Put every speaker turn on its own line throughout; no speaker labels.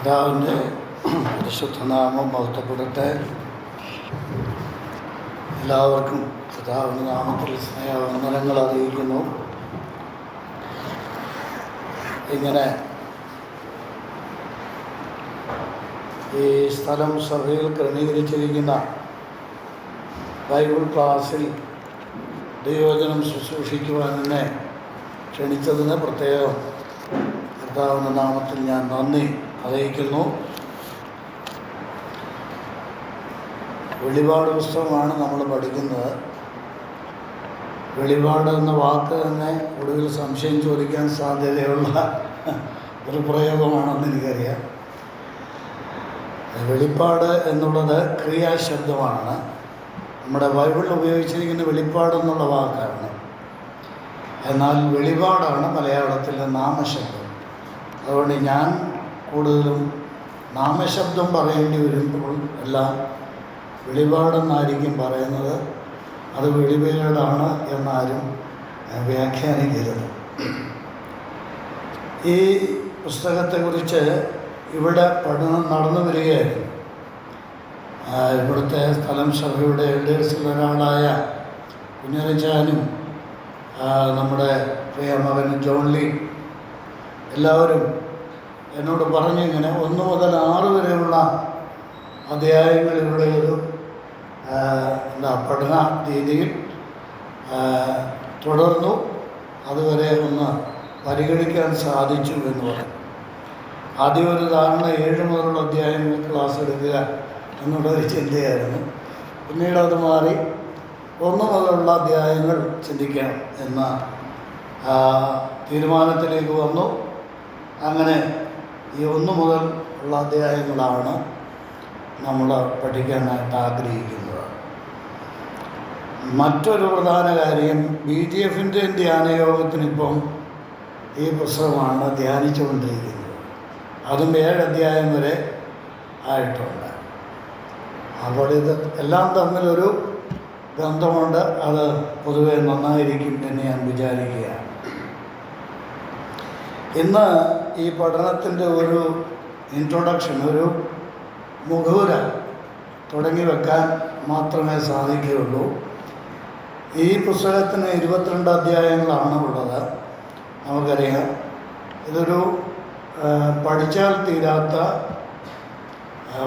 പിതാവിൻ്റെ പരിശുദ്ധനാമം മഹത്വപ്പെടട്ടെ. എല്ലാവർക്കും പിതാവിൻ്റെ നാമത്തിൽ സ്നേഹവന്ദനങ്ങൾ അറിയിക്കുന്നു. ഇങ്ങനെ ഈ സ്ഥലം സഭയിൽ ക്രമീകരിച്ചിരിക്കുന്ന ബൈബിൾ ക്ലാസ്സിൽ ദൈവവചനം ശുശ്രൂഷിക്കുവാൻ എന്നെ ക്ഷണിച്ചതിന് പ്രത്യേകം കർത്താവിൻ്റെ നാമത്തിൽ ഞാൻ നന്ദി അറിയിക്കുന്നു. വെളിപാട് പുസ്തകമാണ് നമ്മൾ പഠിക്കുന്നത്. വെളിപാട് എന്ന വാക്ക് തന്നെ ഒടുവിൽ സംശയം ചോദിക്കാൻ സാധ്യതയുള്ള ഒരു പ്രയോഗമാണെന്ന് എനിക്കറിയാം. വെളിപ്പാട് എന്നുള്ളത് ക്രിയാശബ്ദമാണ്. നമ്മുടെ ബൈബിളിൽ ഉപയോഗിച്ചിരിക്കുന്ന വെളിപ്പാട് എന്നുള്ള വാക്കാണ്. എന്നാൽ വെളിപാടാണ് മലയാളത്തിലെ നാമശബ്ദം. അതുകൊണ്ട് ഞാൻ കൂടുതലും നാമശബ്ദം പറയേണ്ടി വരുമ്പോൾ എല്ലാം വെളിപാടെന്നായിരിക്കും പറയുന്നത്. അത് വെളിപാടാണ് എന്നാരും വ്യാഖ്യാനിക്കരുത്. ഈ പുസ്തകത്തെക്കുറിച്ച് ഇവിടെ പഠനം നടന്നു വരികയായിരുന്നു. ഇവിടുത്തെ സ്ഥലം സഭയുടെ എൽഡേഴ്സിൽ ഒരാളായ കുഞ്ഞനച്ചാനും നമ്മുടെ പ്രിയ മകൻ ജോൺ ലീ എല്ലാവരും എന്നോട് പറഞ്ഞു, ഇങ്ങനെ 1 മുതൽ 6 വരെയുള്ള അധ്യായങ്ങൾ ഇവിടെ ഒരു പഠന രീതിയിൽ തുടർന്നു. അതുവരെ ഒന്ന് പരിഗണിക്കാൻ സാധിച്ചു എന്ന് പറഞ്ഞു. ആദ്യം ഒരു ധാരണ 7 മുതലുള്ള അധ്യായങ്ങൾ ക്ലാസ് എടുക്കുക എന്നുള്ളൊരു ചിന്തയായിരുന്നു. പിന്നീട് അത് മാറി 1 മുതലുള്ള അധ്യായങ്ങൾ ചിന്തിക്കാം എന്ന തീരുമാനത്തിലേക്ക് വന്നു. അങ്ങനെ ഈ 1 മുതൽ ഉള്ള അധ്യായങ്ങളാണ് നമ്മൾ പഠിക്കാനായിട്ട് ആഗ്രഹിക്കുന്നത്. മറ്റൊരു പ്രധാന കാര്യം, BGF-ൻ്റെ ധ്യാനയോഗത്തിനിപ്പം ഈ പുസ്തകമാണ് ധ്യാനിച്ചുകൊണ്ടിരിക്കുന്നത്. അതും 7 അധ്യായം വരെ ആയിട്ടുണ്ട്. അപ്പോൾ ഇത് എല്ലാം തമ്മിലൊരു ബന്ധമുണ്ട്. അത് പൊതുവെ നന്നായിരിക്കും എന്ന് ഞാൻ വിചാരിക്കുകയാണ്. ഇന്ന് ഈ പഠനത്തിൻ്റെ ഒരു ഇൻട്രൊഡക്ഷൻ, ഒരു മുഖവുര തുടങ്ങി വെക്കാൻ മാത്രമേ സാധിക്കുകയുള്ളൂ. ഈ പുസ്തകത്തിന് 22 അധ്യായങ്ങളാണ് ഉള്ളത്. നമുക്കറിയാം, ഇതൊരു പഠിച്ചാൽ തീരാത്ത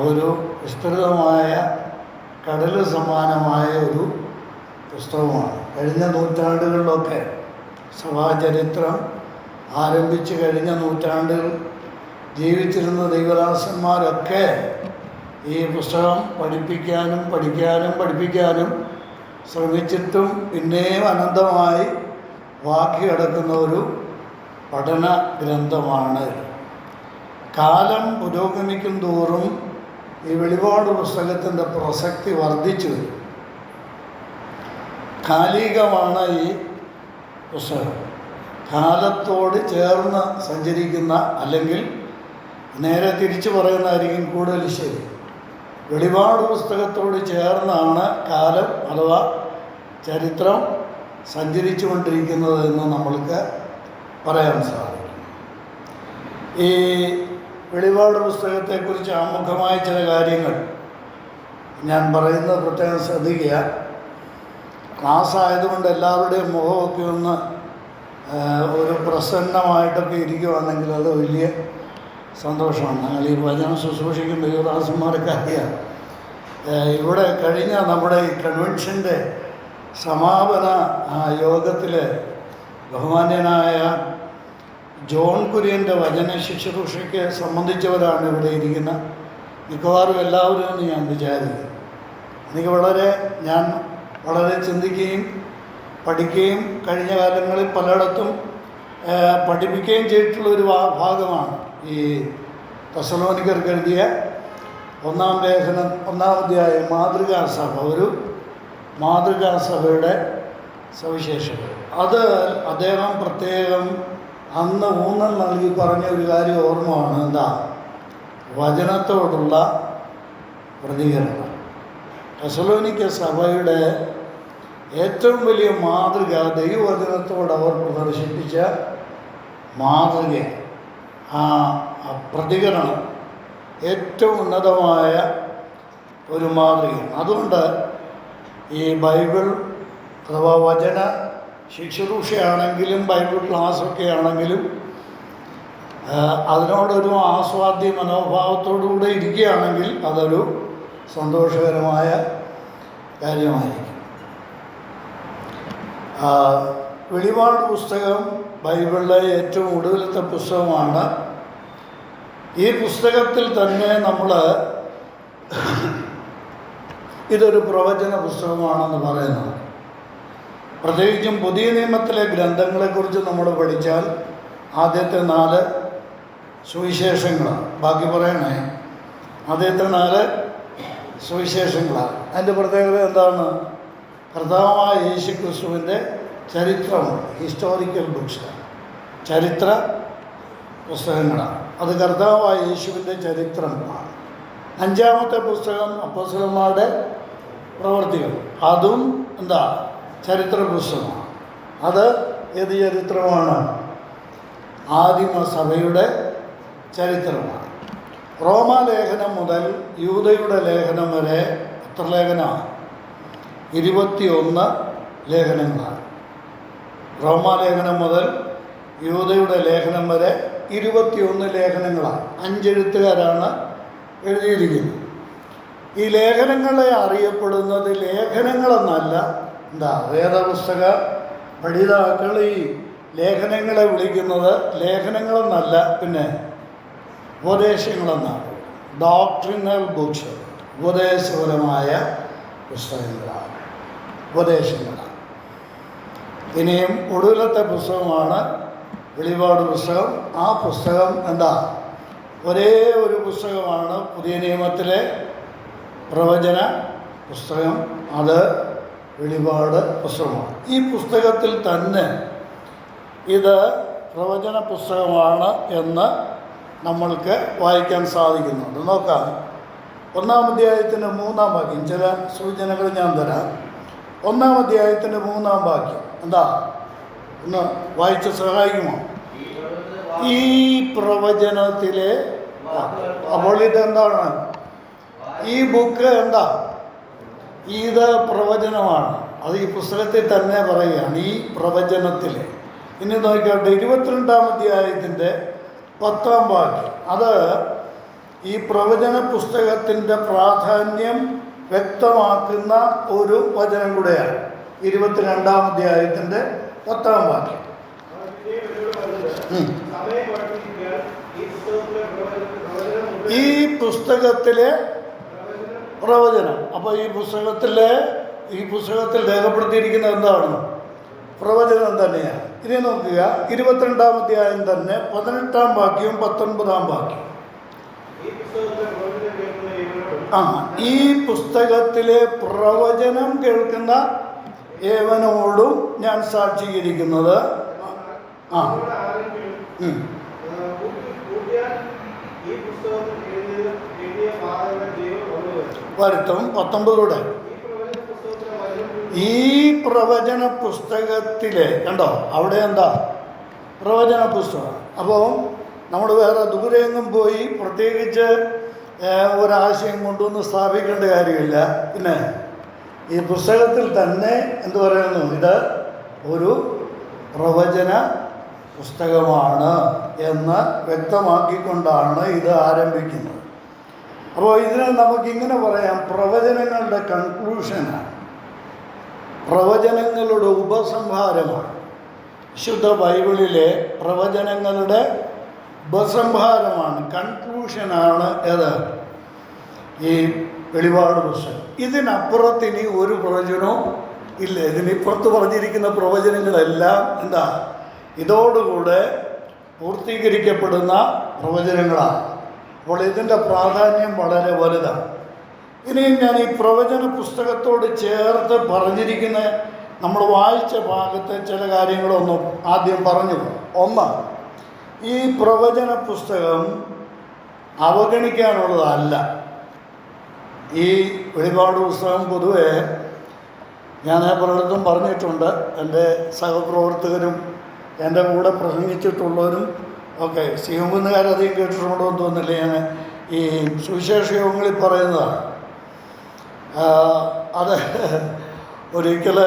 ഒരു വിസ്തൃതമായ കടൽ സമാനമായ ഒരു പുസ്തകമാണ്. കഴിഞ്ഞ നൂറ്റാണ്ടുകളിലൊക്കെ സഭാചരിത്രം ആരംഭിച്ച് കഴിഞ്ഞ നൂറ്റാണ്ടിൽ ജീവിച്ചിരുന്ന ദൈവദാസന്മാരൊക്കെ ഈ പുസ്തകം പഠിപ്പിക്കാനും ശ്രമിച്ചിട്ടും പിന്നെയും അനന്തമായി ബാക്കി കിടക്കുന്ന ഒരു പഠന ഗ്രന്ഥമാണ്. കാലം പുരോഗമിക്കും തോറും ഈ വെളിപാട് പുസ്തകത്തിൻ്റെ പ്രസക്തി വർദ്ധിച്ചു വരും. കാലികമാണ് ഈ പുസ്തകം. കാലത്തോട് ചേർന്ന് സഞ്ചരിക്കുന്ന, അല്ലെങ്കിൽ നേരെ തിരിച്ചു പറയുന്നതായിരിക്കും കൂടുതൽ ശരി. വെളിപാട് പുസ്തകത്തോട് ചേർന്നാണ് കാലം അഥവാ ചരിത്രം സഞ്ചരിച്ചു കൊണ്ടിരിക്കുന്നത് എന്ന് നമ്മൾക്ക് പറയാൻ സാധിക്കും. ഈ വെളിപാട് പുസ്തകത്തെക്കുറിച്ച് ആമുഖമായ ചില കാര്യങ്ങൾ ഞാൻ പറയുന്നത് പ്രത്യേകം ശ്രദ്ധിക്കുക. ക്ലാസ് ആയതുകൊണ്ട് എല്ലാവരുടെയും മുഖമൊക്കെ ഒന്ന് ഒരു പ്രസന്നമായിട്ടൊക്കെ ഇരിക്കുവാണെങ്കിൽ അത് വലിയ സന്തോഷമാണ്. ഞങ്ങൾ ഈ വചനം ശുശ്രൂഷിക്കുന്ന യുവദാസന്മാരൊക്കെ അറിയാം. ഇവിടെ കഴിഞ്ഞ നമ്മുടെ ഈ കൺവെൻഷൻ്റെ സമാപന യോഗത്തിൽ ബഹുമാന്യനായ ജോൺ കുര്യൻ്റെ വചന ശുശ്രൂഷയ്ക്ക് സംബന്ധിച്ചവരാണ് ഇവിടെ ഇരിക്കുന്ന മിക്കവാറും എല്ലാവരും എന്ന് ഞാൻ വിചാരിക്കും. ഞാൻ വളരെ ചിന്തിക്കുകയും പഠിക്കുകയും കഴിഞ്ഞ കാലങ്ങളിൽ പലയിടത്തും പഠിപ്പിക്കുകയും ചെയ്തിട്ടുള്ളൊരു ഭാഗമാണ് ഈ തെസ്സലോനിക്കർക്ക് എഴുതിയ 1-ാം ലേഖനം 1-ാം അധ്യായം മാതൃകാസഭ, ഒരു മാതൃകാസഭയുടെ സവിശേഷത. അത് അദ്ദേഹം പ്രത്യേകം അന്ന് ഊന്നൽ നൽകി പറഞ്ഞ ഒരു കാര്യം ഓർമ്മയാണ്. എന്താ? വചനത്തോടുള്ള പ്രതികരണം. തെസ്സലോനിക്ക സഭയുടെ ഏറ്റവും വലിയ മാതൃക ദൈവവചനത്തോട് അവർ പ്രദർശിപ്പിച്ച മാതൃക, ആ പ്രതികരണം ഏറ്റവും ഉന്നതമായ ഒരു മാതൃകയാണ്. അതുകൊണ്ട് ഈ ബൈബിൾ അഥവാ വചന ശുശ്രൂഷയാണെങ്കിലും ബൈബിൾ ക്ലാസ്സൊക്കെ ആണെങ്കിലും അതിനോടൊരു ആസ്വാദ്യ മനോഭാവത്തോടുകൂടെ ഇരിക്കുകയാണെങ്കിൽ അതൊരു സന്തോഷകരമായ കാര്യമായിരിക്കും. വെളിപാട് പുസ്തകം ബൈബിളിലെ ഏറ്റവും ഒടുവിലത്തെ പുസ്തകമാണ്. ഈ പുസ്തകത്തിൽ തന്നെ നമ്മൾ ഇതൊരു പ്രവചന പുസ്തകമാണെന്ന് പറയുന്നത്. പ്രത്യേകിച്ചും പുതിയ നിയമത്തിലെ ഗ്രന്ഥങ്ങളെക്കുറിച്ച് നമ്മൾ പഠിച്ചാൽ ആദ്യത്തെ 4 സുവിശേഷങ്ങളാണ്. ബാക്കി പറയണേ, ആദ്യത്തെ 4 സുവിശേഷങ്ങളാണ്. അതിൻ്റെ പ്രത്യേകത എന്താണ്? കർത്താവായ യേശു ക്രിസ്തുവിൻ്റെ ചരിത്രമാണ്. ഹിസ്റ്റോറിക്കൽ ബുക്സാണ്, ചരിത്ര പുസ്തകങ്ങളാണ്. അത് കർത്താവായ യേശുവിൻ്റെ ചരിത്രമാണ്. 5-ാമത്തെ പുസ്തകം അപ്പോസ്തലന്മാരുടെ പ്രവർത്തികൾ, അതും എന്താ? ചരിത്ര പുസ്തകമാണ്. അത് ഏത് ചരിത്രമാണ്? ആദിമ സഭയുടെ ചരിത്രമാണ്. റോമാലേഖനം മുതൽ യൂദയുടെ ലേഖനം വരെ എത്ര ലേഖനമാണ്? 21 ലേഖനങ്ങളാണ്. റോമാലേഖനം മുതൽ യൂദയുടെ ലേഖനം വരെ 21 ലേഖനങ്ങളാണ്. 5 എഴുത്തുകാരാണ് എഴുതിയിരിക്കുന്നത്. ഈ ലേഖനങ്ങളെ അറിയപ്പെടുന്നത് ലേഖനങ്ങളെന്നല്ല, എന്താ വേദപുസ്തക പഠിതാക്കൾ ഈ ലേഖനങ്ങളെ വിളിക്കുന്നത് ലേഖനങ്ങളെന്നല്ല, പിന്നെ ഉപദേശങ്ങളെന്നാണ്. ഡോക്ട്രിനൽ ബുക്സ്, ഉപദേശപരമായ പുസ്തകങ്ങളാണ്, ഉപദേശങ്ങളാണ്. ഇനിയും ഒടുവിലത്തെ പുസ്തകമാണ് വെളിപാട് പുസ്തകം. ആ പുസ്തകം എന്താ? ഒരേ ഒരു പുസ്തകമാണ് പുതിയ നിയമത്തിലെ പ്രവചന പുസ്തകം. അത് വെളിപാട് പുസ്തകമാണ്. ഈ പുസ്തകത്തിൽ തന്നെ ഇത് പ്രവചന പുസ്തകമാണ് എന്ന് നമ്മൾക്ക് വായിക്കാൻ സാധിക്കുന്നുണ്ട്. നോക്കാം, 1-ാം അധ്യായത്തിൻ്റെ 3-ാം വാക്യം. ചില സൂചനകൾ ഞാൻ തരാം. 1-ാം അധ്യായത്തിൻ്റെ 3-ാം വാക്യം എന്താ? ഒന്ന് വായിച്ച് സഹായിക്കുമോ? ഈ പ്രവചനത്തിലെ, അപ്പോൾ ഇതെന്താണ്? ഈ ബുക്ക് എന്താ? ഇത് പ്രവചനമാണ്. അത് ഈ പുസ്തകത്തിൽ തന്നെ പറയുകയാണ്, ഈ പ്രവചനത്തിലെ. ഇനി നോക്കിക്കോട്ടെ, 22-ാം അധ്യായത്തിൻ്റെ 10-ാം വാക്യം. അത് ഈ പ്രവചന പുസ്തകത്തിൻ്റെ പ്രാധാന്യം വ്യക്തമാക്കുന്ന ഒരു വചനം കൂടെയാണ്. 22-ാം അധ്യായത്തിൻ്റെ 10-ാം വാക്യം. ഈ പുസ്തകത്തിലെ പ്രവചനം. അപ്പോൾ ഈ പുസ്തകത്തിൽ രേഖപ്പെടുത്തിയിരിക്കുന്നത് എന്താണ്? പ്രവചനം തന്നെയാണ്. ഇനി നോക്കുക, 22-ാം അധ്യായം തന്നെ 18-ാം വാക്യവും 19-ാം വാക്യം. ഈ പുസ്തകത്തിലെ പ്രവചനം കേൾക്കുന്ന ഏവനോടും ഞാൻ സാക്ഷീകരിക്കുന്നത് വരുത്തും. 19 ഈ പ്രവചന പുസ്തകത്തിലെ, കണ്ടോ അവിടെ എന്താ? പ്രവചന പുസ്തകം. അപ്പോൾ നമ്മൾ വേറെ ദൂരെയെങ്ങും പോയി പ്രത്യേകിച്ച് ഒരാശയം കൊണ്ടുവന്ന് സ്ഥാപിക്കേണ്ട കാര്യമില്ല. പിന്നെ ഈ പുസ്തകത്തിൽ തന്നെ എന്ത് പറയുന്നു? ഇത് ഒരു പ്രവചന പുസ്തകമാണ് എന്ന് വ്യക്തമാക്കിക്കൊണ്ടാണ് ഇത് ആരംഭിക്കുന്നത്. അപ്പോൾ ഇതിനെ നമുക്കിങ്ങനെ പറയാം, പ്രവചനങ്ങളുടെ കൺക്ലൂഷനാണ്, പ്രവചനങ്ങളുടെ ഉപസംഹാരമാണ്. വിശുദ്ധ ബൈബിളിലെ പ്രവചനങ്ങളുടെ ഉപസംഹാരമാണ്, കൺക്ലൂഷനാണ് ഏത്? ഈ വെളിപാട് പുസ്തകം. ഇതിനപ്പുറത്തിനി ഒരു പ്രവചനവും ഇല്ല. ഇതിനിപ്പുറത്ത് പറഞ്ഞിരിക്കുന്ന പ്രവചനങ്ങളെല്ലാം എന്താ? ഇതോടുകൂടെ പൂർത്തീകരിക്കപ്പെടുന്ന പ്രവചനങ്ങളാണ്. അപ്പോൾ ഇതിൻ്റെ പ്രാധാന്യം വളരെ വലുതാണ്. ഇനിയും ഞാൻ ഈ പ്രവചന പുസ്തകത്തോട് ചേർത്ത് പറഞ്ഞിരിക്കുന്ന നമ്മൾ വായിച്ച ഭാഗത്തെ ചില കാര്യങ്ങളൊന്നും ആദ്യം പറഞ്ഞു. ഒന്ന്, ഈ പ്രവചന പുസ്തകം അവഗണിക്കാനുള്ളതല്ല. ഈ വെളിപാട് പുസ്തകം പൊതുവെ ഞാൻ പലയിടത്തും പറഞ്ഞിട്ടുണ്ട്. എൻ്റെ സഹപ്രവർത്തകരും എൻ്റെ കൂടെ പ്രസംഗിച്ചിട്ടുള്ളവരും ഒക്കെ, സിംഹകുന്നുകാരധികം കേട്ടിട്ടുണ്ടോ എന്ന് തോന്നുന്നില്ല. ഞാൻ ഈ സുവിശേഷ യോഗങ്ങളിൽ പറയുന്നതാണ്. അത് ഒരിക്കൽ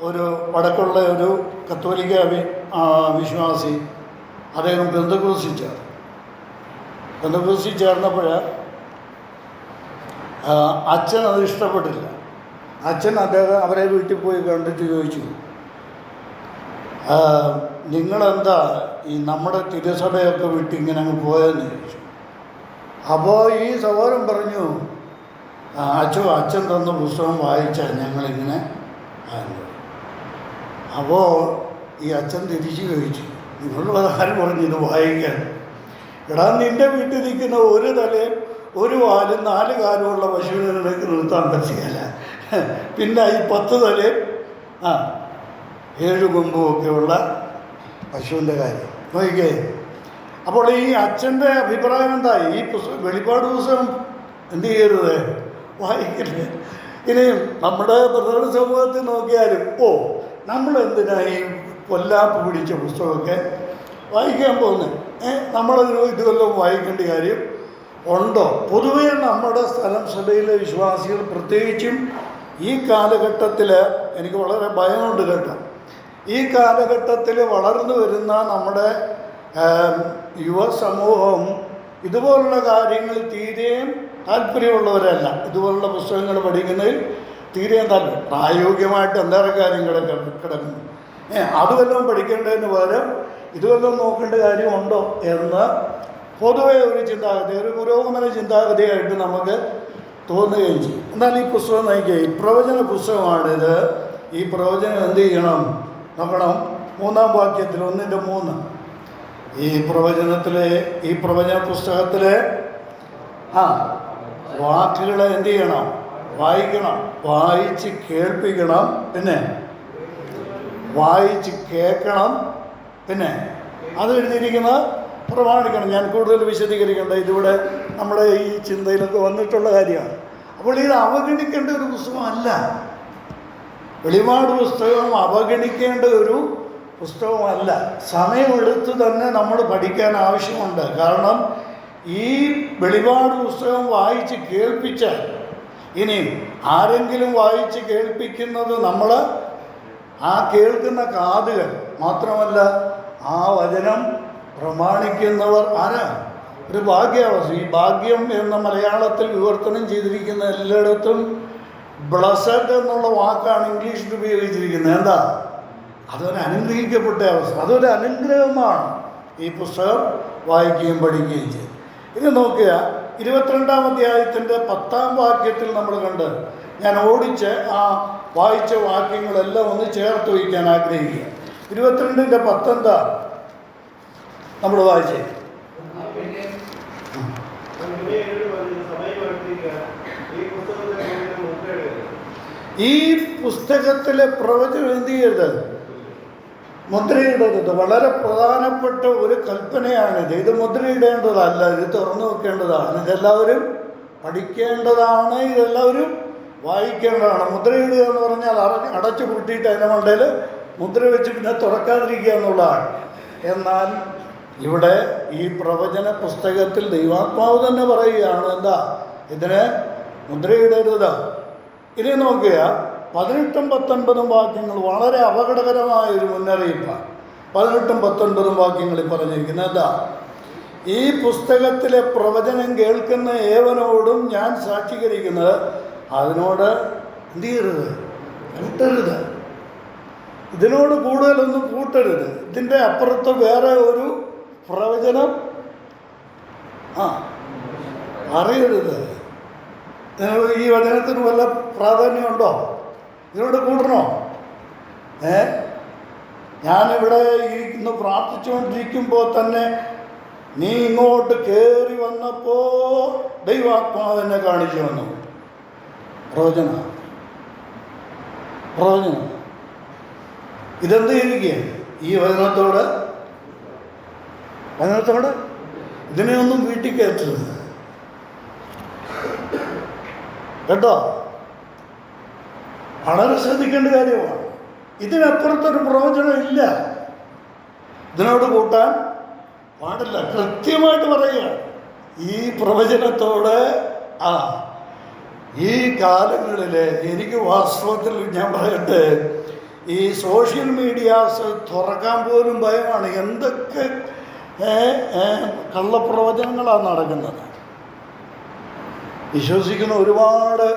ഒരു വടക്കുള്ള ഒരു കത്തോലിക്ക വിശ്വാസി അദ്ദേഹം പെന്തക്കോസ്തിൽ ചേർന്നപ്പോൾ അച്ഛൻ അത് ഇഷ്ടപ്പെട്ടില്ല. അച്ഛൻ അവരെ വീട്ടിൽ പോയി കണ്ടിട്ട് ചോദിച്ചു, നിങ്ങളെന്താ ഈ നമ്മുടെ തിരുസഭയൊക്കെ വിട്ട് ഇങ്ങനെ അങ്ങ് പോയെന്ന് ചോദിച്ചു. അപ്പോൾ ഈ സഹോദരൻ പറഞ്ഞു, അച്ഛൻ തന്ന പുസ്തകം വായിച്ചാൽ ഞങ്ങളിങ്ങനെ ആയിരുന്നു. അപ്പോൾ ഈ അച്ഛൻ തിരിച്ചു ചോദിച്ചു, നിങ്ങളുള്ളത് ആര് പറഞ്ഞു ഇത് വായിക്കാൻ? എടാ, നിൻ്റെ വീട്ടിൽ നിൽക്കുന്ന ഒരു തലയും ഒരു വാലും 4 കാലുമുള്ള പശുവിനെ നിനക്ക് നിർത്താൻ പറ്റില്ല. പിന്നെ ഈ 10 തലയും 7 കൊമ്പുമൊക്കെയുള്ള പശുവിൻ്റെ കാര്യം നോക്കിക്കേ. അപ്പോൾ ഈ അച്ഛൻ്റെ അഭിപ്രായം എന്താ? ഈ വെളിപ്പാട് പുസ്തകം എന്ത് ചെയ്യരുത്, വായിക്കരുത്. ഇനി നമ്മുടെ പ്രധാന സമൂഹത്തിൽ നോക്കിയാലും നമ്മളെന്തിനായി പൊല്ലാപ്പ് പിടിച്ച പുസ്തകമൊക്കെ വായിക്കാൻ പോകുന്നത്? നമ്മളതിന് ഇതുവല്ലതും വായിക്കേണ്ട കാര്യം ഉണ്ടോ? പൊതുവേ നമ്മുടെ സഭയിലെ വിശ്വാസികൾ, പ്രത്യേകിച്ചും ഈ കാലഘട്ടത്തിൽ എനിക്ക് വളരെ ഭയമുണ്ട് കേട്ടോ. ഈ കാലഘട്ടത്തിൽ വളർന്നു വരുന്ന നമ്മുടെ യുവസമൂഹം ഇതുപോലുള്ള കാര്യങ്ങളിൽ തീരെയും താല്പര്യമുള്ളവരല്ല. ഇതുപോലുള്ള പുസ്തകങ്ങൾ പഠിക്കുന്നതിൽ തീരെയും താല്പര്യം, പ്രായോഗികമായിട്ട് എന്തൊക്കെ കാര്യങ്ങളൊക്കെ കിടക്കുന്നു. അത് വല്ലതും പഠിക്കേണ്ടതിന് പകരം ഇതുവല്ലതും നോക്കേണ്ട കാര്യമുണ്ടോ എന്ന് പൊതുവെ ഒരു ചിന്താഗതി, ഒരു പുരോഗമന ചിന്താഗതിയായിട്ട് നമുക്ക് തോന്നുകയും ചെയ്യും. എന്നാൽ ഈ പുസ്തകം നയിക്കുക, ഈ പ്രവചന പുസ്തകമാണിത്. ഈ പ്രവചനം എന്ത് ചെയ്യണം നോക്കണം. 3-ാം വാക്യത്തിൽ 1:3 ഈ പ്രവചന പുസ്തകത്തിലെ വാക്കുകളെ എന്ത് ചെയ്യണം? വായിക്കണം, വായിച്ച് കേൾപ്പിക്കണം, പിന്നെ വായിച്ച് കേൾക്കണം, പിന്നെ അത് എഴുതിയിരിക്കുന്നത് പ്രമാണിക്കണം. ഞാൻ കൂടുതൽ വിശദീകരിക്കേണ്ട, ഇതിവിടെ നമ്മുടെ ഈ ചിന്തയിലൊക്കെ വന്നിട്ടുള്ള കാര്യമാണ്. അപ്പോൾ ഇത് അവഗണിക്കേണ്ട ഒരു പുസ്തകമല്ല. വെളിപാട് പുസ്തകം അവഗണിക്കേണ്ട ഒരു പുസ്തകമല്ല. സമയമെടുത്ത് തന്നെ നമ്മൾ പഠിക്കാൻ ആവശ്യമുണ്ട്. കാരണം ഈ വെളിപാട് പുസ്തകം വായിച്ച് കേൾപ്പിച്ചാൽ, ഇനി ആരെങ്കിലും വായിച്ച് കേൾപ്പിക്കുന്നത് നമ്മൾ ആ കേൾക്കുന്ന കാതുകൾ മാത്രമല്ല, ആ വചനം പ്രമാണിക്കുന്നവർ ആരാ? ഒരു ഭാഗ്യാവസ്ഥ. ഈ ഭാഗ്യം എന്ന മലയാളത്തിൽ വിവർത്തനം ചെയ്തിരിക്കുന്ന എല്ലായിടത്തും ബ്ലസഡ് എന്നുള്ള വാക്കാണ് ഇംഗ്ലീഷിൽ ഉപയോഗിച്ചിരിക്കുന്നത്. എന്താ? അതൊരു അനുഗ്രഹിക്കപ്പെട്ട അവസ്ഥ, അതൊരു അനുഗ്രഹമാണ് ഈ പുസ്തകം വായിക്കുകയും പഠിക്കുകയും ചെയ്യും. ഇത് നോക്കുക, 22-ാം അധ്യായത്തിൻ്റെ 10-ാം വാക്യത്തിൽ നമ്മൾ കണ്ട്, ഞാൻ ഓടിച്ച് വായിച്ച വാക്യങ്ങളെല്ലാം ഒന്ന് ചേർത്ത് വയ്ക്കാൻ ആഗ്രഹിക്കുക. 22-ന്റെ 10 എന്താ നമ്മൾ വായിച്ചേ? ഈ പുസ്തകത്തിലെ പ്രവചനം എന്ത് ചെയ്യരുത്? മുദ്രയിടരുത്. വളരെ പ്രധാനപ്പെട്ട ഒരു കൽപ്പനയാണിത്. ഇത് മുദ്രയിടേണ്ടതല്ല, ഇത് തുറന്നു വെക്കേണ്ടതാണ്. ഇതെല്ലാവരും പഠിക്കേണ്ടതാണ്, ഇതെല്ലാവരും വായിക്കേണ്ടതാണ്. മുദ്രയിടുക എന്ന് പറഞ്ഞാൽ അടച്ചു പൂട്ടിയിട്ട് അതിൻ്റെ മണ്ടയിൽ മുദ്ര വെച്ച് പിന്നെ തുറക്കാതിരിക്കുക എന്നുള്ളതാണ്. എന്നാൽ ഇവിടെ ഈ പ്രവചന പുസ്തകത്തിൽ ദൈവാത്മാവ് തന്നെ പറയുകയാണ്, എന്താ ഇതിനെ മുദ്രയിടരുത്. ഇനി നോക്കുക, 18-ഉം 19-ഉം വാക്യങ്ങൾ വളരെ അപകടകരമായൊരു മുന്നറിയിപ്പാണ്. 18-ഉം 19-ഉം വാക്യങ്ങളിൽ പറഞ്ഞിരിക്കുന്നത് എന്താ? ഈ പുസ്തകത്തിലെ പ്രവചനം കേൾക്കുന്ന ഏവനോടും ഞാൻ സാക്ഷീകരിക്കുന്നത് അതിനോട് എന്ത് ചെയ്യരുത്? കൂട്ടരുത്. ഇതിനോട് കൂടുതലൊന്നും കൂട്ടരുത്. ഇതിൻ്റെ അപ്പുറത്ത് വേറെ ഒരു പ്രവചനം അറിയരുത്. ഈ വചനത്തിന് വല്ല പ്രാധാന്യമുണ്ടോ? ഇതിനോട് കൂട്ടണോ? ഞാനിവിടെ ഇന്ന് പ്രാർത്ഥിച്ചുകൊണ്ടിരിക്കുമ്പോൾ തന്നെ നീ ഇങ്ങോട്ട് കയറി വന്നപ്പോൾ ദൈവാത്മാവ് എന്നെ കാണിച്ചു വന്നു. പ്രവചനം ഇതെന്ത് ചെയ്യുക? ഈ വചനത്തോട് ഇതിനെയൊന്നും വീട്ടിൽ കയറ്റരുത് കേട്ടോ. വളരെ ശ്രദ്ധിക്കേണ്ട കാര്യമാണ്. ഇതിനപ്പുറത്തൊരു പ്രവചനം ഇല്ല, ഇതിനോട് കൂട്ടാൻ പാടില്ല. കൃത്യമായിട്ട് പറയുക, ഈ പ്രവചനത്തോട് ഈ കാലങ്ങളിൽ എനിക്ക് വാസ്തവത്തിൽ ഞാൻ പറയട്ടെ, ഈ സോഷ്യൽ മീഡിയാസ് തുറക്കാൻ പോലും ഭയമാണ്. എന്തൊക്കെ കള്ളപ്രവചനങ്ങളാണ് നടക്കുന്നത്. വിശ്വസിക്കുന്ന ഒരുപാട്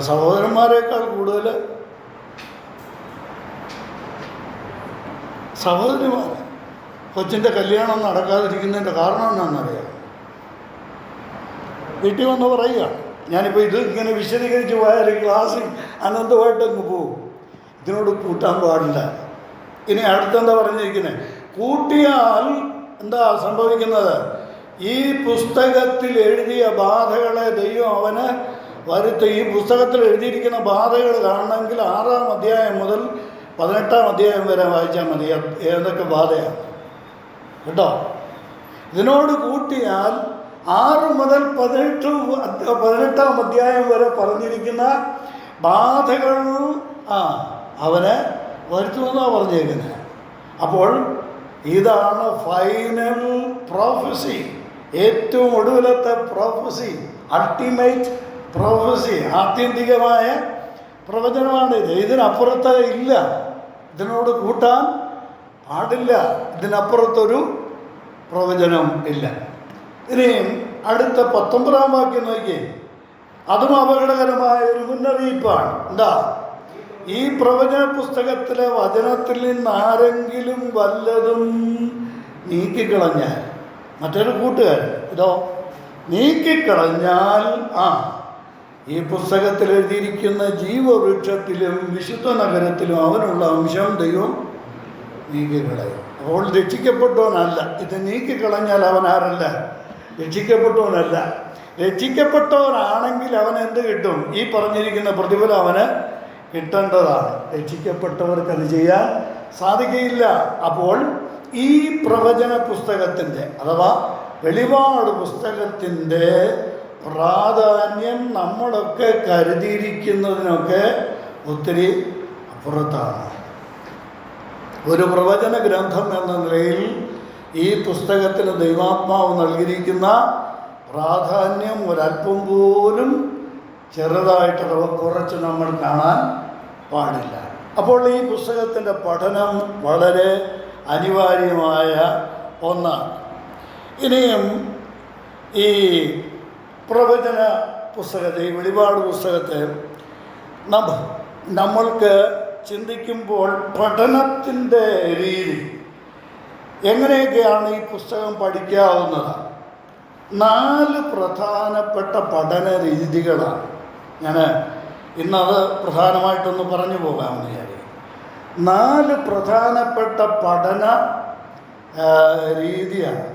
സഹോദരന്മാരെക്കാൾ കൂടുതൽ സഹോദരിമാർ കൊച്ചിൻ്റെ കല്യാണം നടക്കാതിരിക്കുന്നതിൻ്റെ കാരണം എന്നാണെന്നറിയാം. വീട്ടിൽ വന്ന് പറയുകയാണ്. ഞാനിപ്പോൾ ഇത് ഇങ്ങനെ വിശദീകരിച്ച് പോയാൽ ക്ലാസ്സിൽ അനന്തമായിട്ടങ്ങ് പോകും. ഇതിനോട് കൂട്ടാൻ പാടില്ല. ഇനി അടുത്തെന്താ പറഞ്ഞിരിക്കുന്നത്? കൂട്ടിയാൽ എന്താ സംഭവിക്കുന്നത്? ഈ പുസ്തകത്തിൽ എഴുതിയ ബാധകളെ ദൈവം അവന് വരുത്തി. ഈ പുസ്തകത്തിൽ എഴുതിയിരിക്കുന്ന ബാധകൾ കാണണമെങ്കിൽ 6-ാം അധ്യായം മുതൽ 18-ാം അധ്യായം വരെ വായിച്ചാൽ മതി. ഏതൊക്കെ ബാധയാണ് കേട്ടോ. ഇതിനോട് കൂട്ടിയാൽ 6 മുതൽ 18-ാം അധ്യായം വരെ പറഞ്ഞിരിക്കുന്ന ബാധകൾ അവനെ വരുത്തുമെന്നാണ് പറഞ്ഞേക്കുന്നത്. അപ്പോൾ ഇതാണ് ഫൈനൽ പ്രോഫസി, ഏറ്റവും ഒടുവിലത്തെ പ്രോഫസി, അൾട്ടിമേറ്റ് പ്രോഫസി, ആത്യന്തികമായ പ്രവചനമാണിത്. ഇതിനപ്പുറത്ത് ഇല്ല, ഇതിനോട് കൂട്ടാൻ പാടില്ല. ഇതിനപ്പുറത്തൊരു പ്രവചനം ഇല്ല. ഇനിയും അടുത്ത 19-ാം വാക്യം നോക്കി. അതും അപകടകരമായ ഒരു മുന്നറിയിപ്പാണ്. എന്താ? ഈ പ്രവചന പുസ്തകത്തിലെ വചനത്തിൽ നിന്ന് ആരെങ്കിലും വല്ലതും നീക്കിക്കളഞ്ഞാൽ, മറ്റൊരു കൂട്ടുകാരൻ ഇതോ നീക്കിക്കളഞ്ഞാൽ ഈ പുസ്തകത്തിൽ എഴുതിയിരിക്കുന്ന ജീവവൃക്ഷത്തിലും വിശുദ്ധ നഗരത്തിലും അവനുള്ള അംശം ദൈവം നീക്കിക്കളയും. അപ്പോൾ രക്ഷിക്കപ്പെട്ടവനല്ല. ഇത് നീക്കിക്കളഞ്ഞാൽ അവൻ ആരല്ല? രക്ഷിക്കപ്പെട്ടവനല്ല. രക്ഷിക്കപ്പെട്ടവനാണെങ്കിൽ അവൻ എന്ത് കിട്ടും? ഈ പറഞ്ഞിരിക്കുന്ന പ്രതിഫലം അവന് കിട്ടേണ്ടതാണ്. രക്ഷിക്കപ്പെട്ടവർക്ക് അത് ചെയ്യാൻ സാധിക്കുകയില്ല. അപ്പോൾ ഈ പ്രവചന പുസ്തകത്തിൻ്റെ അഥവാ വെളിപാട് പുസ്തകത്തിൻ്റെ പ്രാധാന്യം നമ്മളൊക്കെ കരുതിയിരിക്കുന്നതിനൊക്കെ ഒത്തിരി അപ്പുറത്താണ്. ഒരു പ്രവചന ഗ്രന്ഥം എന്ന നിലയിൽ ഈ പുസ്തകത്തിന് ദൈവാത്മാവ് നൽകിയിരിക്കുന്ന പ്രാധാന്യം ഒരല്പം പോലും ചെറുതായിട്ട് കുറച്ച് നമ്മൾ കാണാൻ പാടില്ല. അപ്പോൾ ഈ പുസ്തകത്തിൻ്റെ പഠനം വളരെ അനിവാര്യമായ ഒന്നാണ്. ഇനിയും ഈ പ്രവചന പുസ്തകത്തെ, ഈ വെളിപാട് പുസ്തകത്തെ നമ്മൾക്ക് ചിന്തിക്കുമ്പോൾ പഠനത്തിൻ്റെ രീതി എങ്ങനെയൊക്കെയാണ് ഈ പുസ്തകം പഠിക്കാവുന്നത്? 4 പ്രധാനപ്പെട്ട പഠന രീതികളാണ്. ഞാൻ ഇന്നത് പ്രധാനമായിട്ടൊന്ന് പറഞ്ഞു പോകാമെന്ന് വിചാരിക്കും. 4 പ്രധാനപ്പെട്ട പഠന രീതിയാണ്.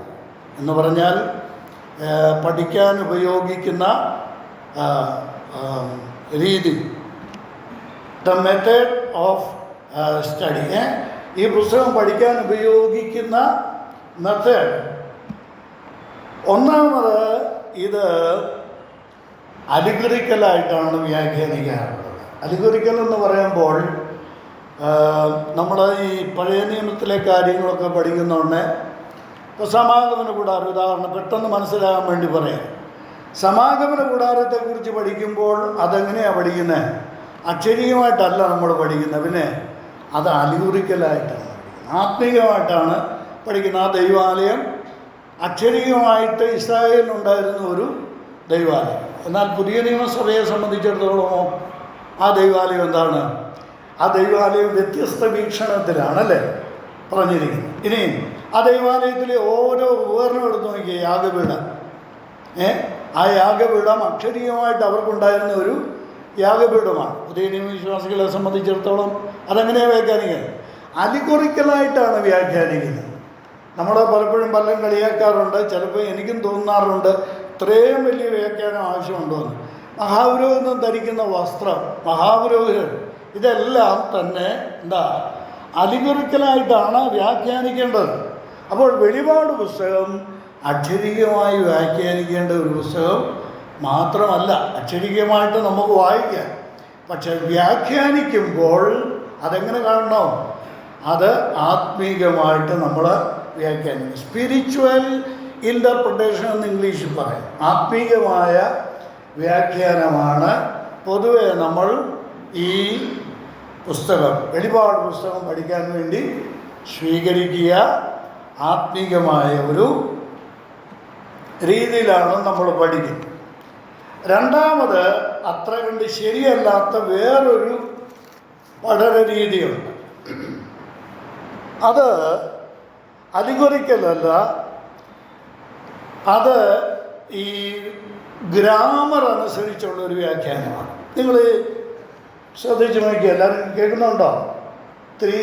എന്ന് പറഞ്ഞാൽ പഠിക്കാൻ ഉപയോഗിക്കുന്ന രീതി, ദ മെത്തേഡ് ഓഫ് സ്റ്റഡി. ഈ പുസ്തകം പഠിക്കാൻ ഉപയോഗിക്കുന്ന മെത്തേഡ്. ഒന്നാമത്, ഇത് അലിഗറിക്കലായിട്ടാണ് വ്യാഖ്യാനിക്കാറുള്ളത്. അലിഗറിക്കൽ എന്ന് പറയുമ്പോൾ നമ്മൾ ഈ പഴയ നിയമത്തിലെ കാര്യങ്ങളൊക്കെ പഠിക്കുന്നതുകൊണ്ട് ഇപ്പോൾ സമാഗമന കൂടാരം ഉദാഹരണം പെട്ടെന്ന് മനസ്സിലാകാൻ വേണ്ടി പറയാം. സമാഗമന കൂടാരത്തെക്കുറിച്ച് പഠിക്കുമ്പോൾ അതെങ്ങനെയാണ് പഠിക്കുന്നത്? അക്ഷരീയമായിട്ടല്ല നമ്മൾ പഠിക്കുന്നത്, പിന്നെ അത് അലിഗറിക്കലായിട്ടാണ് പഠിക്കുന്നത്, ആത്മീയമായിട്ടാണ് പഠിക്കുന്നത്. ആ ദൈവാലയം അക്ഷരീയമായിട്ട് ഇസ്രായേലിനുണ്ടായിരുന്ന ഒരു ദൈവാലയം. എന്നാൽ പുതിയ നിയമസഭയെ സംബന്ധിച്ചിടത്തോളമോ ആ ദൈവാലയം എന്താണ്? ആ ദൈവാലയം വ്യത്യസ്ത വീക്ഷണത്തിലാണല്ലേ പറഞ്ഞിരിക്കുന്നത്. ഇനി ആ ദൈവാലയത്തിലെ ഓരോ ഉപകരണം എടുത്ത് നോക്കിയ യാഗപീഠം, ആ യാഗപീഠം അക്ഷരീയമായിട്ട് അവർക്കുണ്ടായിരുന്ന ഒരു യാഗപീഠമാണ്. പുതിയ നിയമവിശ്വാസികളെ സംബന്ധിച്ചിടത്തോളം അതെങ്ങനെയാണ് വ്യാഖ്യാനിക്കുന്നത്? അലിഗോറിക്കലായിട്ടാണ് വ്യാഖ്യാനിക്കുന്നത്. നമ്മൾ പലപ്പോഴും പലരും കളിയാക്കാറുണ്ട്, ചിലപ്പോൾ എനിക്കും തോന്നാറുണ്ട് ഇത്രയും വലിയ വ്യാഖ്യാനം ആവശ്യമുണ്ടോ എന്ന്. മഹാപുരോഹിതൻ ധരിക്കുന്ന വസ്ത്രം, മഹാപുരോഹിതൻ, ഇതെല്ലാം തന്നെ എന്താ അലിഗറിക്കലായിട്ടാണ് വ്യാഖ്യാനിക്കേണ്ടത്. അപ്പോൾ വെളിപാട് പുസ്തകം അക്ഷരീയമായി വ്യാഖ്യാനിക്കേണ്ട ഒരു പുസ്തകം മാത്രമല്ല. അക്ഷരീയമായിട്ട് നമുക്ക് വായിക്കാം, പക്ഷെ വ്യാഖ്യാനിക്കുമ്പോൾ അതെങ്ങനെ കാണണം? അത് ആത്മീകമായിട്ട് നമ്മൾ വ്യാഖ്യാനിക്കും. സ്പിരിച്വൽ ഇൻ്റർപ്രിട്ടേഷൻ എന്ന് ഇംഗ്ലീഷിൽ പറയും. ആത്മീയമായ വ്യാഖ്യാനമാണ് പൊതുവെ നമ്മൾ ഈ പുസ്തകം, വെളിപാട് പുസ്തകം പഠിക്കാൻ വേണ്ടി സ്വീകരിക്കുക. ആത്മീകമായ ഒരു രീതിയിലാണ് നമ്മൾ പഠിക്കുന്നത്. രണ്ടാമത്, അത്ര കണ്ട് ശരിയല്ലാത്ത വേറൊരു പഠന രീതിയുണ്ട്. അത് അലിഗോറിക്കലല്ല, അത് ഈ ഗ്രാമർ അനുസരിച്ചുള്ളൊരു വ്യാഖ്യാനമാണ്. നിങ്ങൾ ശ്രദ്ധിച്ച് നോക്കിയാൽ എല്ലാവരും കേൾക്കുന്നുണ്ടോ? ഇത്തിരി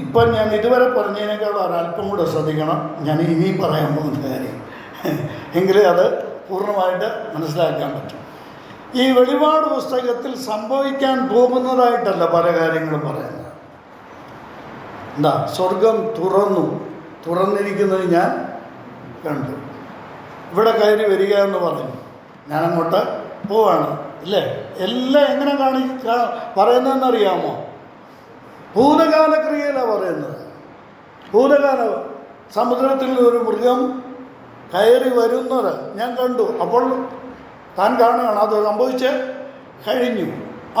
ഇപ്പം ഞാൻ ഇതുവരെ പറഞ്ഞതിനേക്കാൾ ഒരല്പം കൂടെ ശ്രദ്ധിക്കണം. ഞാൻ ഇനിയും പറയാൻ പോകുന്ന കാര്യം, എങ്കിലേ അത് പൂർണ്ണമായിട്ട് മനസ്സിലാക്കാൻ പറ്റും. ഈ വെളിപാട് പുസ്തകത്തിൽ സംഭവിക്കാൻ പോകുന്നതായിട്ടല്ല പല കാര്യങ്ങളും പറയുന്നത്. എന്താ, സ്വർഗം തുറന്നിരിക്കുന്നത് ഞാൻ കണ്ടു, ഇവിടെ കയറി വരിക എന്ന് പറഞ്ഞു, ഞാനങ്ങോട്ട് പോവാണ്, ഇല്ലേ? എല്ലാം എങ്ങനെ പറയുന്നതെന്നറിയാമോ? ഭൂതകാല ക്രിയയിലാണ് പറയുന്നത്. ഭൂതകാല സമുദ്രത്തിൽ ഒരു മൃഗം കയറി വരുന്നത് ഞാൻ കണ്ടു. അപ്പോൾ താൻ കാണുകയാണ്, അത് സംഭവിച്ച് കഴിഞ്ഞു.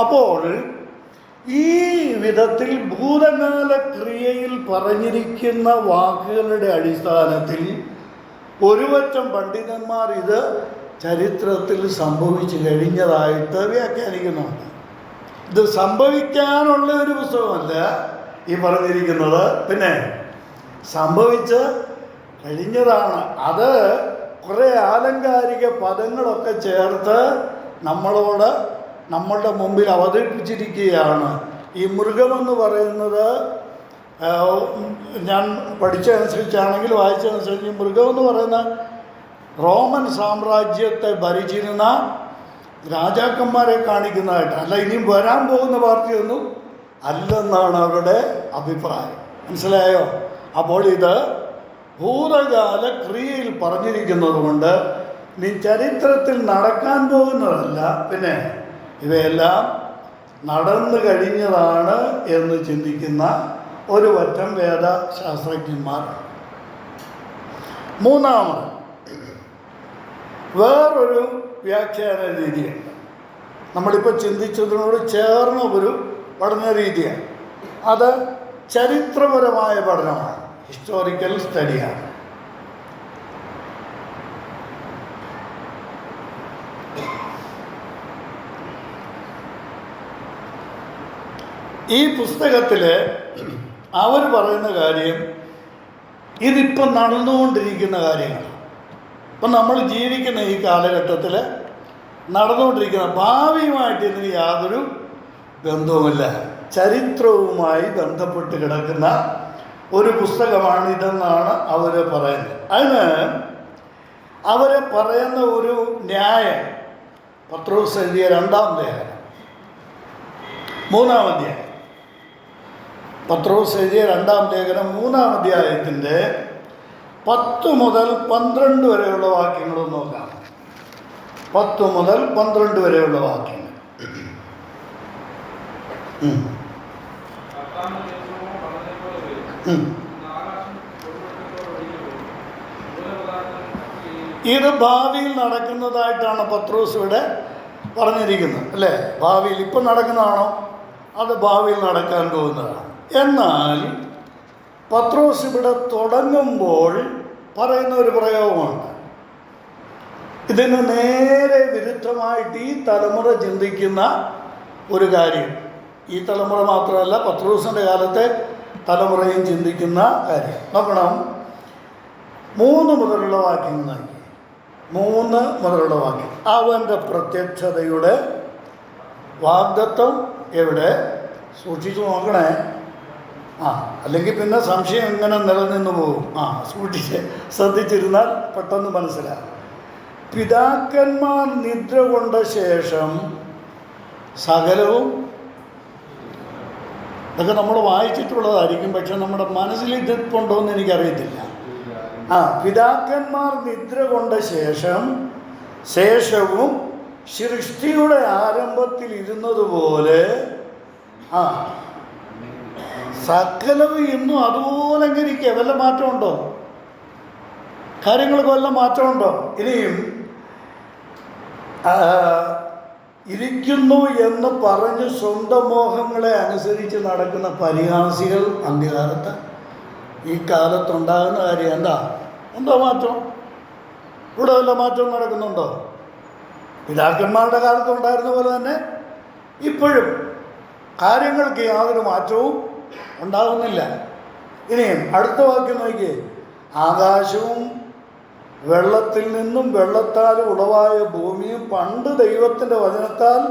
അപ്പോൾ ഈ വിധത്തിൽ ഭൂതകാല ക്രിയയിൽ പറഞ്ഞിരിക്കുന്ന വാക്കുകളുടെ അടിസ്ഥാനത്തിൽ ഒരുപറ്റം പണ്ഡിതന്മാർ ഇത് ചരിത്രത്തിൽ സംഭവിച്ചു കഴിഞ്ഞതായിട്ട് വ്യാഖ്യാനിക്കുന്നുണ്ട്. ഇത് സംഭവിക്കാനുള്ള ഒരു പുസ്തകമല്ല ഈ പറഞ്ഞിരിക്കുന്നത്, പിന്നെ സംഭവിച്ച് കഴിഞ്ഞതാണ്. അത് കുറേ ആലങ്കാരിക പദങ്ങളൊക്കെ ചേർത്ത് നമ്മളുടെ മുമ്പിൽ അവതരിപ്പിച്ചിരിക്കുകയാണ്. ഈ മൃഗമെന്ന് പറയുന്നത് ഞാൻ പഠിച്ചതനുസരിച്ചാണെങ്കിൽ വായിച്ചതനുസരിച്ച് മൃഗമെന്ന് പറയുന്ന റോമൻ സാമ്രാജ്യത്തെ ഭരിച്ചിരുന്ന രാജാക്കന്മാരെ കാണിക്കുന്നതായിട്ട്, അല്ല ഇനിയും വരാൻ പോകുന്ന പാർട്ടിയൊന്നും അല്ലെന്നാണ് അവരുടെ അഭിപ്രായം. മനസ്സിലായോ? അപ്പോൾ ഇത് ഭൂതകാല ക്രിയയിൽ പറഞ്ഞിരിക്കുന്നത് കൊണ്ട് നീ ചരിത്രത്തിൽ നടക്കാൻ പോകുന്നതല്ല, പിന്നെ ഇവയെല്ലാം നടന്നു കഴിഞ്ഞതാണ് എന്ന് ചിന്തിക്കുന്ന ഒരു പറ്റം വേദശാസ്ത്രജ്ഞന്മാർ. മൂന്നാമത് വേറൊരു വ്യാഖ്യാന രീതിയുണ്ട്. നമ്മളിപ്പോൾ ചിന്തിച്ചതിനോട് ചേർന്ന ഒരു പഠന രീതിയാണ്. അത് ചരിത്രപരമായ പഠനമാണ്, ഹിസ്റ്റോറിക്കൽ സ്റ്റഡിയാണ്. ഈ പുസ്തകത്തിൽ അവർ പറയുന്ന കാര്യം ഇതിപ്പം നടന്നുകൊണ്ടിരിക്കുന്ന കാര്യങ്ങളാണ്. ഇപ്പം നമ്മൾ ജീവിക്കുന്ന ഈ കാലഘട്ടത്തിൽ നടന്നുകൊണ്ടിരിക്കുന്ന, ഭാവിയുമായിട്ട് ഇതിന് യാതൊരു ബന്ധവുമില്ല, ചരിത്രവുമായി ബന്ധപ്പെട്ട് കിടക്കുന്ന ഒരു പുസ്തകമാണ് ഇതെന്നാണ് അവർ പറയുന്നത്. അതിന് അവർ പറയുന്ന ഒരു ന്യായം പത്രോസ് എഴുതിയ 2-ാം ലേഖനം 3-ാം അധ്യായം, പത്രോസ് എഴുതിയ 2-ാം ലേഖനം 3-ാം അധ്യായത്തിൻ്റെ 10 മുതൽ 12 വരെയുള്ള വാക്യങ്ങൾ നോക്കാം. 10 മുതൽ 12 വരെയുള്ള വാക്യങ്ങൾ. ഇത് ഭാവിയിൽ നടക്കുന്നതായിട്ടാണ് പത്രോസ് ഇവിടെ പറഞ്ഞിരിക്കുന്നത്, അല്ലേ? ഭാവിയിൽ ഇപ്പം നടക്കുന്നതാണോ? അത് ഭാവിയിൽ നടക്കാൻ പോകുന്നതാണ്. എന്നാൽ പത്രോസ് ഇവിടെ തുടങ്ങുമ്പോൾ പറയുന്ന ഒരു പ്രയോഗമുണ്ട്. ഇതിന് നേരെ വിരുദ്ധമായിട്ട് ഈ തലമുറ ചിന്തിക്കുന്ന ഒരു കാര്യം, ഈ തലമുറ മാത്രമല്ല പത്രോസിൻ്റെ കാലത്തെ തലമുറയും ചിന്തിക്കുന്ന കാര്യം നോക്കണം. 3 മുതലുള്ള വാക്യങ്ങൾ നോക്കി. 3 മുതലുള്ള വാക്യം. അവൻ്റെ പ്രത്യക്ഷതയുടെ വാഗ്ദത്തം എവിടെ? സൂക്ഷിച്ചു നോക്കണേ. അല്ലെങ്കിൽ പിന്നെ സംശയം എങ്ങനെ നിലനിന്ന് പോകും. ശ്രദ്ധിച്ചിരുന്നാൽ പെട്ടെന്ന് മനസ്സിലാകും. പിതാക്കന്മാർ നിദ്ര കൊണ്ട ശേഷം സകലവും, ഇതൊക്കെ നമ്മൾ വായിച്ചിട്ടുള്ളതായിരിക്കും, പക്ഷെ നമ്മുടെ മനസ്സിൽ ഇതിപ്പുണ്ടോ എന്ന് എനിക്കറിയത്തില്ല. പിതാക്കന്മാർ നിദ്ര കൊണ്ട ശേഷവും സൃഷ്ടിയുടെ ആരംഭത്തിൽ ഇരുന്നതുപോലെ സകലവും ഇന്നും അതുപോലെ ഇരിക്കുക. വല്ല മാറ്റമുണ്ടോ? കാര്യങ്ങൾക്ക് വല്ല മാറ്റമുണ്ടോ? ഇനിയും ഇരിക്കുന്നു എന്ന് പറഞ്ഞ് സ്വന്തം മോഹങ്ങളെ അനുസരിച്ച് നടക്കുന്ന പരിഹാസികൾ അന്ത്യകാലത്ത് ഈ കാലത്തുണ്ടാകുന്ന കാര്യം എന്താ മാറ്റം? ഇവിടെ വല്ല മാറ്റവും നടക്കുന്നുണ്ടോ? പിതാക്കന്മാരുടെ കാലത്തുണ്ടായിരുന്ന പോലെ തന്നെ ഇപ്പോഴും കാര്യങ്ങൾക്ക് യാതൊരു മാറ്റവും ഉണ്ടാകുന്നില്ല. ഇനിയും അടുത്ത വാക്യം നോക്കിയേ. ആകാശവും വെള്ളത്തിൽ നിന്നും വെള്ളത്താൽ ഉളവായ ഭൂമിയും പണ്ട് ദൈവത്തിൻ്റെ വചനത്താൽ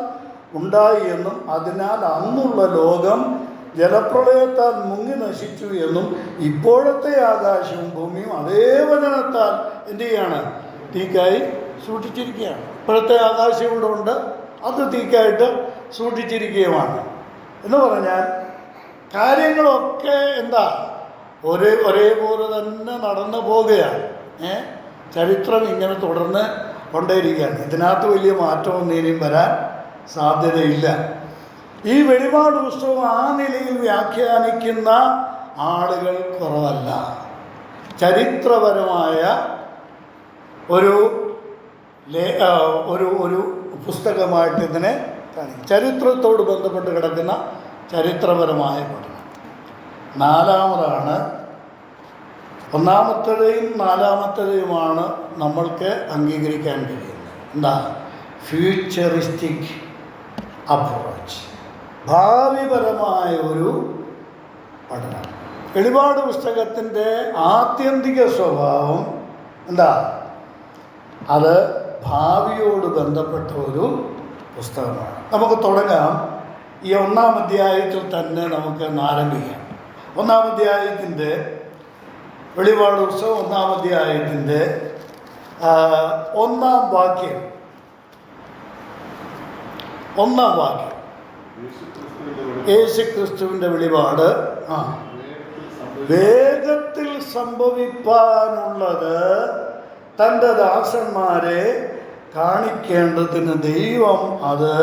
ഉണ്ടായി എന്നും അതിനാൽ അന്നുള്ള ലോകം ജലപ്രളയത്താൽ മുങ്ങി നശിച്ചു എന്നും ഇപ്പോഴത്തെ ആകാശവും ഭൂമിയും അതേ വചനത്താൽ എന്തു ചെയ്യാണ്? തീക്കായി സൂക്ഷിച്ചിരിക്കുകയാണ്. ഇപ്പോഴത്തെ ആകാശം ഇവിടെ ഉണ്ട്, അത് തീക്കായിട്ട് സൂക്ഷിച്ചിരിക്കുകയുമാണ്. എന്ന് പറഞ്ഞാൽ കാര്യങ്ങളൊക്കെ ഒരേപോലെ തന്നെ നടന്നു പോവുകയാണ്. ചരിത്രം ഇങ്ങനെ തുടർന്ന് കൊണ്ടേയിരിക്കുകയാണ്. ഇതിനകത്ത് വലിയ മാറ്റമൊന്നും ഇനിയും വരാൻ സാധ്യതയില്ല. ഈ വെളിപാട് പുസ്തകം ആ നിലയിൽ വ്യാഖ്യാനിക്കുന്ന ആളുകൾ കുറവല്ല. ചരിത്രപരമായ ഒരു പുസ്തകമായിട്ട് ഇതിനെ കാണിക്കും. ചരിത്രത്തോട് ബന്ധപ്പെട്ട് കിടക്കുന്ന ചരിത്രപരമായ പഠനം. നാലാമതാണ്, ഒന്നാമത്തേതും നാലാമത്തേതുമാണ് നമ്മൾക്ക് അംഗീകരിക്കാൻ കഴിയുന്നത്. ഫ്യൂച്ചറിസ്റ്റിക് അപ്രോച്ച്, ഭാവിപരമായ ഒരു പഠനം. വെളിപാട് പുസ്തകത്തിൻ്റെ ആത്യന്തിക സ്വഭാവം അത് ഭാവിയോട് ബന്ധപ്പെട്ട ഒരു പുസ്തകമാണ്. നമുക്ക് തുടങ്ങാം. ഈ 1-ാം അധ്യായത്തിൽ തന്നെ നമുക്ക് ആരംഭിക്കാം. 1-ാം അധ്യായത്തിൻ്റെ വെളിപാട് പുസ്തകം 1-ാം അധ്യായത്തിൻ്റെ 1-ാം വാക്യം. യേശുക്രിസ്തുവിൻ്റെ വെളിപാട് വേഗത്തിൽ സംഭവിപ്പാനുള്ളത് തൻ്റെ ദാസന്മാരെ കാണിക്കേണ്ടതിന് ദൈവം അത്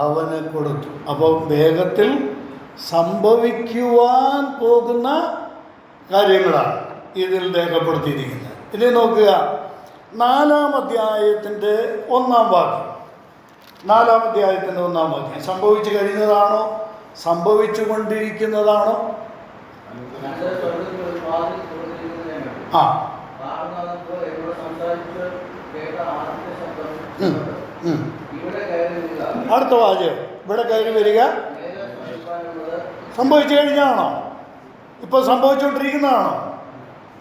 അവന് കൊടുത്തു. അപ്പം വേഗത്തിൽ സംഭവിക്കുവാൻ പോകുന്ന കാര്യങ്ങളാണ് ഇതിൽ രേഖപ്പെടുത്തിയിരിക്കുന്നത്. ഇനി നോക്കുക, 4-ാം അധ്യായത്തിൻ്റെ 1-ാം വാക്യം. 4-ാം അധ്യായത്തിൻ്റെ 1-ാം വാക്യം സംഭവിച്ചു കഴിഞ്ഞതാണോ? സംഭവിച്ചു കൊണ്ടിരിക്കുന്നതാണോ? അടുത്ത വാചകം, ഇവിടെ കയറി വരിക. സംഭവിച്ചു കഴിഞ്ഞാണോ? ഇപ്പോൾ സംഭവിച്ചുകൊണ്ടിരിക്കുന്നതാണോ?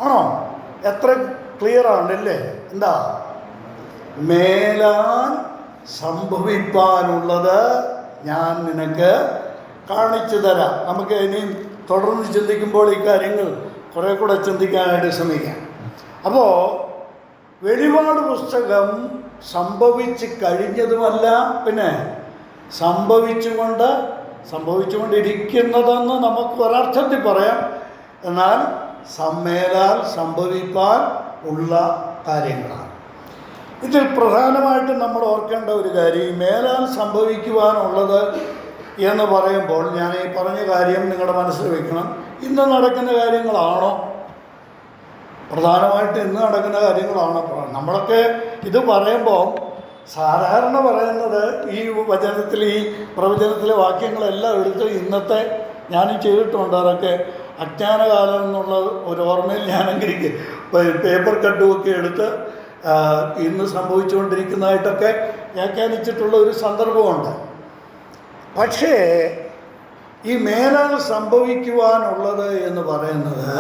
ആണോ? എത്ര ക്ലിയർ ആണല്ലേ? മേലാൻ സംഭവിപ്പാനുള്ളത് ഞാൻ നിനക്ക് കാണിച്ചു തരാം. നമുക്ക് ഇനിയും തുടർന്ന് ചിന്തിക്കുമ്പോൾ ഈ കാര്യങ്ങൾ കുറേ കൂടെ ചിന്തിക്കാനായിട്ട് ശ്രമിക്കാം. അപ്പോൾ വെളിപാട് പുസ്തകം സംഭവിച്ച് കഴിഞ്ഞതുമല്ല, പിന്നെ സംഭവിച്ചുകൊണ്ടിരിക്കുന്നതെന്ന് നമുക്ക് ഒരർത്ഥത്തിൽ പറയാം. എന്നാൽ മേലാൽ സംഭവിപ്പാൻ ഉള്ള കാര്യങ്ങളാണ്. ഇതിൽ പ്രധാനമായിട്ടും നമ്മൾ ഓർക്കേണ്ട ഒരു കാര്യം, മേലാൽ സംഭവിക്കുവാനുള്ളത് എന്ന് പറയുമ്പോൾ ഞാൻ ഈ പറഞ്ഞ കാര്യം നിങ്ങളുടെ മനസ്സിൽ വെക്കണം. ഇന്ന് നടക്കുന്ന കാര്യങ്ങളാണോ? പ്രധാനമായിട്ട് ഇന്ന് നടക്കുന്ന കാര്യങ്ങളാണോ? നമ്മളൊക്കെ ഇത് പറയുമ്പോൾ സാധാരണ പറയുന്നത് ഈ വചനത്തിൽ, ഈ പ്രവചനത്തിലെ വാക്യങ്ങളെല്ലാം എടുത്ത് ഇന്നത്തെ ഞാനും ചെയ്തിട്ടുണ്ട്. അതൊക്കെ അജ്ഞാനകാലം എന്നുള്ള ഒരു ഓർമ്മയിൽ ഞാനെങ്കിൽ പേപ്പർ കട്ടുമൊക്കെ എടുത്ത് ഇന്ന് സംഭവിച്ചുകൊണ്ടിരിക്കുന്നതായിട്ടൊക്കെ വ്യാഖ്യാനിച്ചിട്ടുള്ള ഒരു സന്ദർഭമുണ്ട്. പക്ഷേ ഈ മേലാൽ സംഭവിക്കുവാനുള്ളത് എന്ന് പറയുന്നത്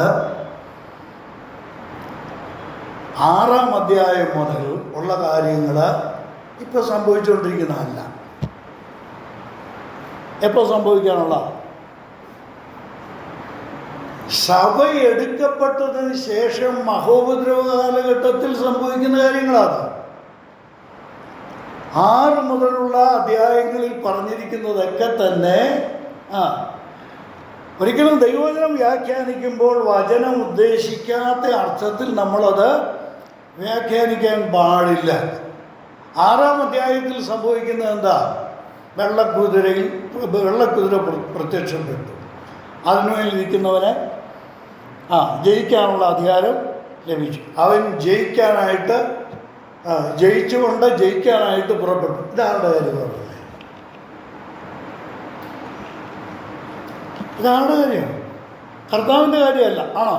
6-ാം അധ്യായം മുതൽ ഉള്ള കാര്യങ്ങൾ ഇപ്പോൾ സംഭവിച്ചുകൊണ്ടിരിക്കുന്നതല്ല. എപ്പോൾ സംഭവിക്കാനുള്ള? സഭ എടുക്കപ്പെട്ടതിന് ശേഷം മഹോപദ്രവ കാലഘട്ടത്തിൽ സംഭവിക്കുന്ന കാര്യങ്ങളാണ്. 6 മുതലുള്ള അധ്യായങ്ങളിൽ പറഞ്ഞിരിക്കുന്നതൊക്കെ തന്നെ ഒരിക്കലും ദൈവവചനം വ്യാഖ്യാനിക്കുമ്പോൾ വചനം ഉദ്ദേശിക്കാത്ത അർത്ഥത്തിൽ നമ്മളത് വ്യാഖ്യാനിക്കാൻ പാടില്ല. 6-ാം അധ്യായത്തിൽ സംഭവിക്കുന്നത് വെള്ളക്കുതിര പ്രത്യക്ഷപ്പെട്ടു. അതിനുമേലിരിക്കുന്നവനെ ജയിക്കാനുള്ള അധികാരം ലഭിച്ചു. അവൻ ജയിക്കാനായിട്ട് ജയിച്ചുകൊണ്ട് ജയിക്കാനായിട്ട് പുറപ്പെട്ടു. ഇതാരുടെ കാര്യം പറഞ്ഞത്? ഇതാരുടെ കാര്യം? കർത്താവിൻ്റെ കാര്യമല്ല, ആണോ?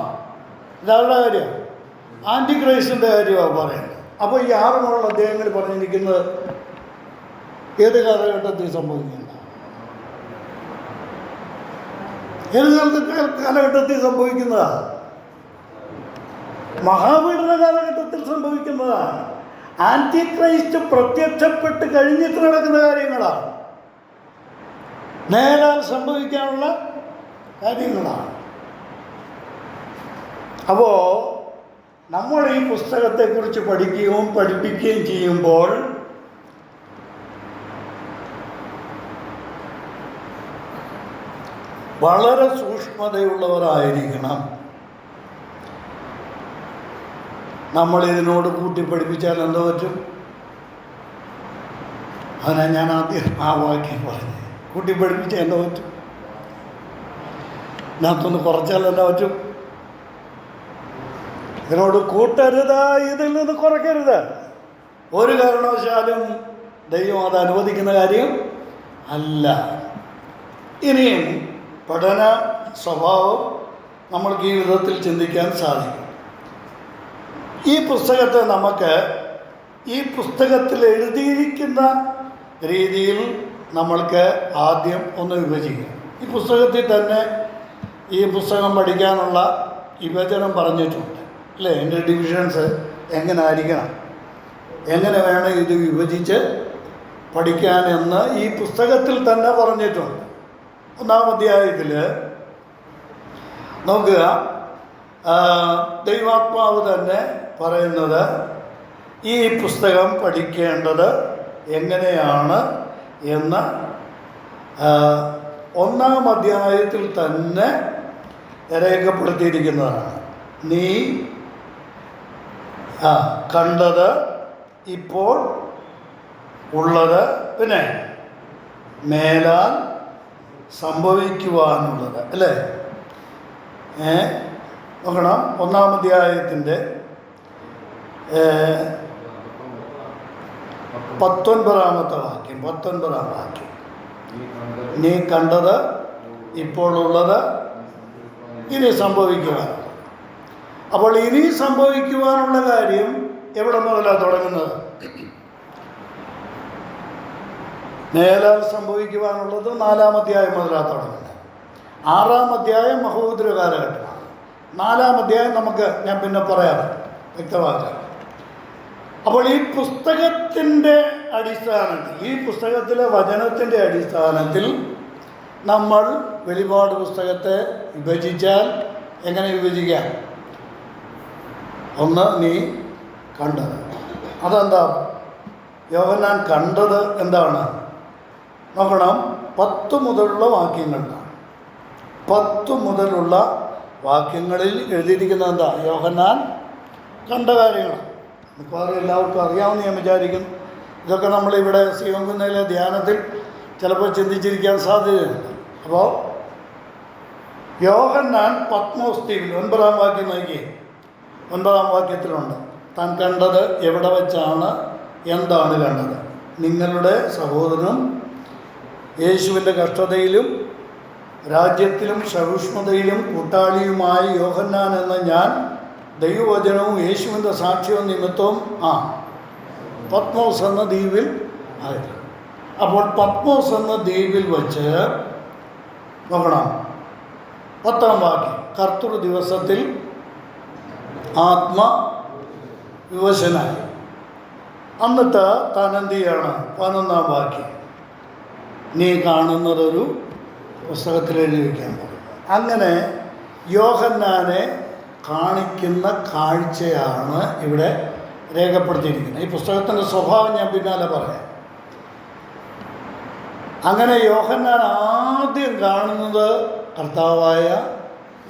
ഇതാരുടെ കാര്യം? ആൻറ്റി ക്രൈസ്റ്റിൻ്റെ കാര്യമാണ് പറയുന്നത്. അപ്പോൾ ഈ 6 മുതലുള്ള അധ്യായങ്ങൾ പറഞ്ഞിരിക്കുന്നത് ഏത് കാലഘട്ടത്തിൽ സംഭവിക്കുന്നത്? ഏത് കാലഘട്ടത്തിൽ സംഭവിക്കുന്നതാണ്? മഹാപീഡന കാലഘട്ടത്തിൽ സംഭവിക്കുന്നതാണ്. ആൻറ്റി ക്രൈസ്റ്റ് പ്രത്യക്ഷപ്പെട്ട് കഴിഞ്ഞിട്ട് നടക്കുന്ന കാര്യങ്ങളാണ്, നേരാൽ സംഭവിക്കാനുള്ള കാര്യങ്ങളാണ്. അപ്പോൾ നമ്മൾ ഈ പുസ്തകത്തെക്കുറിച്ച് പഠിക്കുകയും പഠിപ്പിക്കുകയും ചെയ്യുമ്പോൾ വളരെ സൂക്ഷ്മതയുള്ളവരായിരിക്കണം. നമ്മളിതിനോട് കൂട്ടിപ്പഠിപ്പിച്ചാൽ എന്തോ പറ്റും? അതിനാ ഞാൻ ആദ്യം ആ വാക്യം പറഞ്ഞത്. കൂട്ടിപ്പഠിപ്പിച്ചാൽ എന്തോ പറ്റും? ഇതിനകത്തൊന്ന് കുറച്ചാൽ എന്താ പറ്റും? ഇതിനോട് കൂട്ടരുത്, ഇതിൽ നിന്ന് കുറയ്ക്കരുത്. ഒരു കാരണവശാലും ദൈവം അത് അനുവദിക്കുന്ന കാര്യം അല്ല. ഇനിയും പഠന സ്വഭാവം നമ്മൾക്ക് ഈ വിധത്തിൽ ചിന്തിക്കാൻ സാധിക്കും. ഈ പുസ്തകത്തെ നമുക്ക് ഈ പുസ്തകത്തിൽ എഴുതിയിരിക്കുന്ന രീതിയിൽ നമ്മൾക്ക് ആദ്യം ഒന്ന് വിഭജിക്കാം. ഈ പുസ്തകത്തിൽ തന്നെ ഈ പുസ്തകം പഠിക്കാനുള്ള വിഭജനം പറഞ്ഞിട്ടുണ്ട്, അല്ലേ? എൻ്റെ ഡിവിഷൻസ് എങ്ങനെ ആയിരിക്കണം, എങ്ങനെ വേണം ഇത് വിഭജിച്ച് പഠിക്കാനെന്ന് ഈ പുസ്തകത്തിൽ തന്നെ പറഞ്ഞിട്ടുണ്ട്. 1-ാം അധ്യായത്തിൽ നോക്കുക, ദൈവാത്മാവ് തന്നെ പറയുന്നത് ഈ പുസ്തകം പഠിക്കേണ്ടത് എങ്ങനെയാണ് എന്ന് 1-ാം അധ്യായത്തിൽ തന്നെ രേഖപ്പെടുത്തിയിരിക്കുന്നതാണ്. നീ കണ്ടത്, ഇപ്പോൾ ഉള്ളത്, പിന്നെ മേലാൽ സംഭവിക്കുവാനുള്ളത്, അല്ലേ? നോക്കണം, 1-ാം അധ്യായത്തിൻ്റെ 19-ാമത്തെ വാക്യം. 19-ാം വാക്യം, നീ കണ്ടത്, ഇപ്പോഴുള്ളത്, ഇനി സംഭവിക്കുവാനുള്ളത്. അപ്പോൾ ഇനി സംഭവിക്കുവാനുള്ള കാര്യം എവിടെ മുതലാണ് തുടങ്ങുന്നത്? മേലാൽ സംഭവിക്കുവാനുള്ളത് 4-ാം അധ്യായം മുതലാണ് തുടങ്ങുന്നത്. 6-ാം അധ്യായം മഹോദര കാലഘട്ടമാണ്. 4-ാം അധ്യായം നമുക്ക് ഞാൻ പിന്നെ പറയാം, വ്യക്തമാക്കാം. അപ്പോൾ ഈ പുസ്തകത്തിൻ്റെ അടിസ്ഥാനത്തിൽ, ഈ പുസ്തകത്തിലെ വചനത്തിൻ്റെ അടിസ്ഥാനത്തിൽ നമ്മൾ വെളിപാട് പുസ്തകത്തെ വിഭജിച്ചാൽ എങ്ങനെ വിഭജിക്കാം? ഒന്ന്, നീ കണ്ടത്. അതെന്താ? യോഹന്നാൻ കണ്ടത് എന്താണ്? നോക്കണം, 10 മുതലുള്ള വാക്യങ്ങളിലാണ്. 10 മുതലുള്ള വാക്യങ്ങളിൽ എഴുതിയിരിക്കുന്നത് എന്താ? യോഹന്നാൻ കണ്ട കാര്യങ്ങൾ. മിക്കവാറും എല്ലാവർക്കും അറിയാമെന്ന് ഞാൻ വിചാരിക്കുന്നു. ഇതൊക്കെ നമ്മളിവിടെ സിയോൻകുന്നയിലെ ധ്യാനത്തിൽ ചിലപ്പോൾ ചിന്തിച്ചിരിക്കാൻ സാധ്യതയുണ്ട്. അപ്പോൾ യോഹന്നാൻ പത്മോസ് ദ്വീപിൽ 9-ാം വാക്യം നോക്കി. 9-ാം വാക്യത്തിലുണ്ട്, താൻ കണ്ടത് എവിടെ വെച്ചാണ്, എന്താണ് കണ്ടത്? നിങ്ങളുടെ സഹോദരനും യേശുവിൻ്റെ കഷ്ടതയിലും രാജ്യത്തിലും സഹിഷ്ണുതയിലും കൂട്ടാളിയുമായി യോഹന്നാൻ എന്ന ഞാൻ ദൈവവചനവും യേശുവിൻ്റെ സാക്ഷ്യവും നിമിത്തവും പത്മോസ് എന്ന ദ്വീപിൽ ആയിരുന്നു. അപ്പോൾ പത്മോസ് എന്ന ദ്വീപിൽ വച്ച് നോക്കണം, 10-ാം വാക്യം, കർത്തൃ ദിവസത്തിൽ ആത്മവിവശനായി. എന്നിട്ട് താൻ എന്ത് ചെയ്യാണ്? 11-ാം വാക്യം, നീ കാണുന്നതൊരു പുസ്തകത്തിൽ എഴുതി വയ്ക്കാൻ പറയും. അങ്ങനെ യോഹന്നാനെ കാണിക്കുന്ന കാഴ്ചയാണ് ഇവിടെ രേഖപ്പെടുത്തിയിരിക്കുന്നത്. ഈ പുസ്തകത്തിൻ്റെ സ്വഭാവം ഞാൻ പിന്നാലെ പറയാം. അങ്ങനെ യോഹന്നാൻ ആദ്യം കാണുന്നത് കർത്താവായ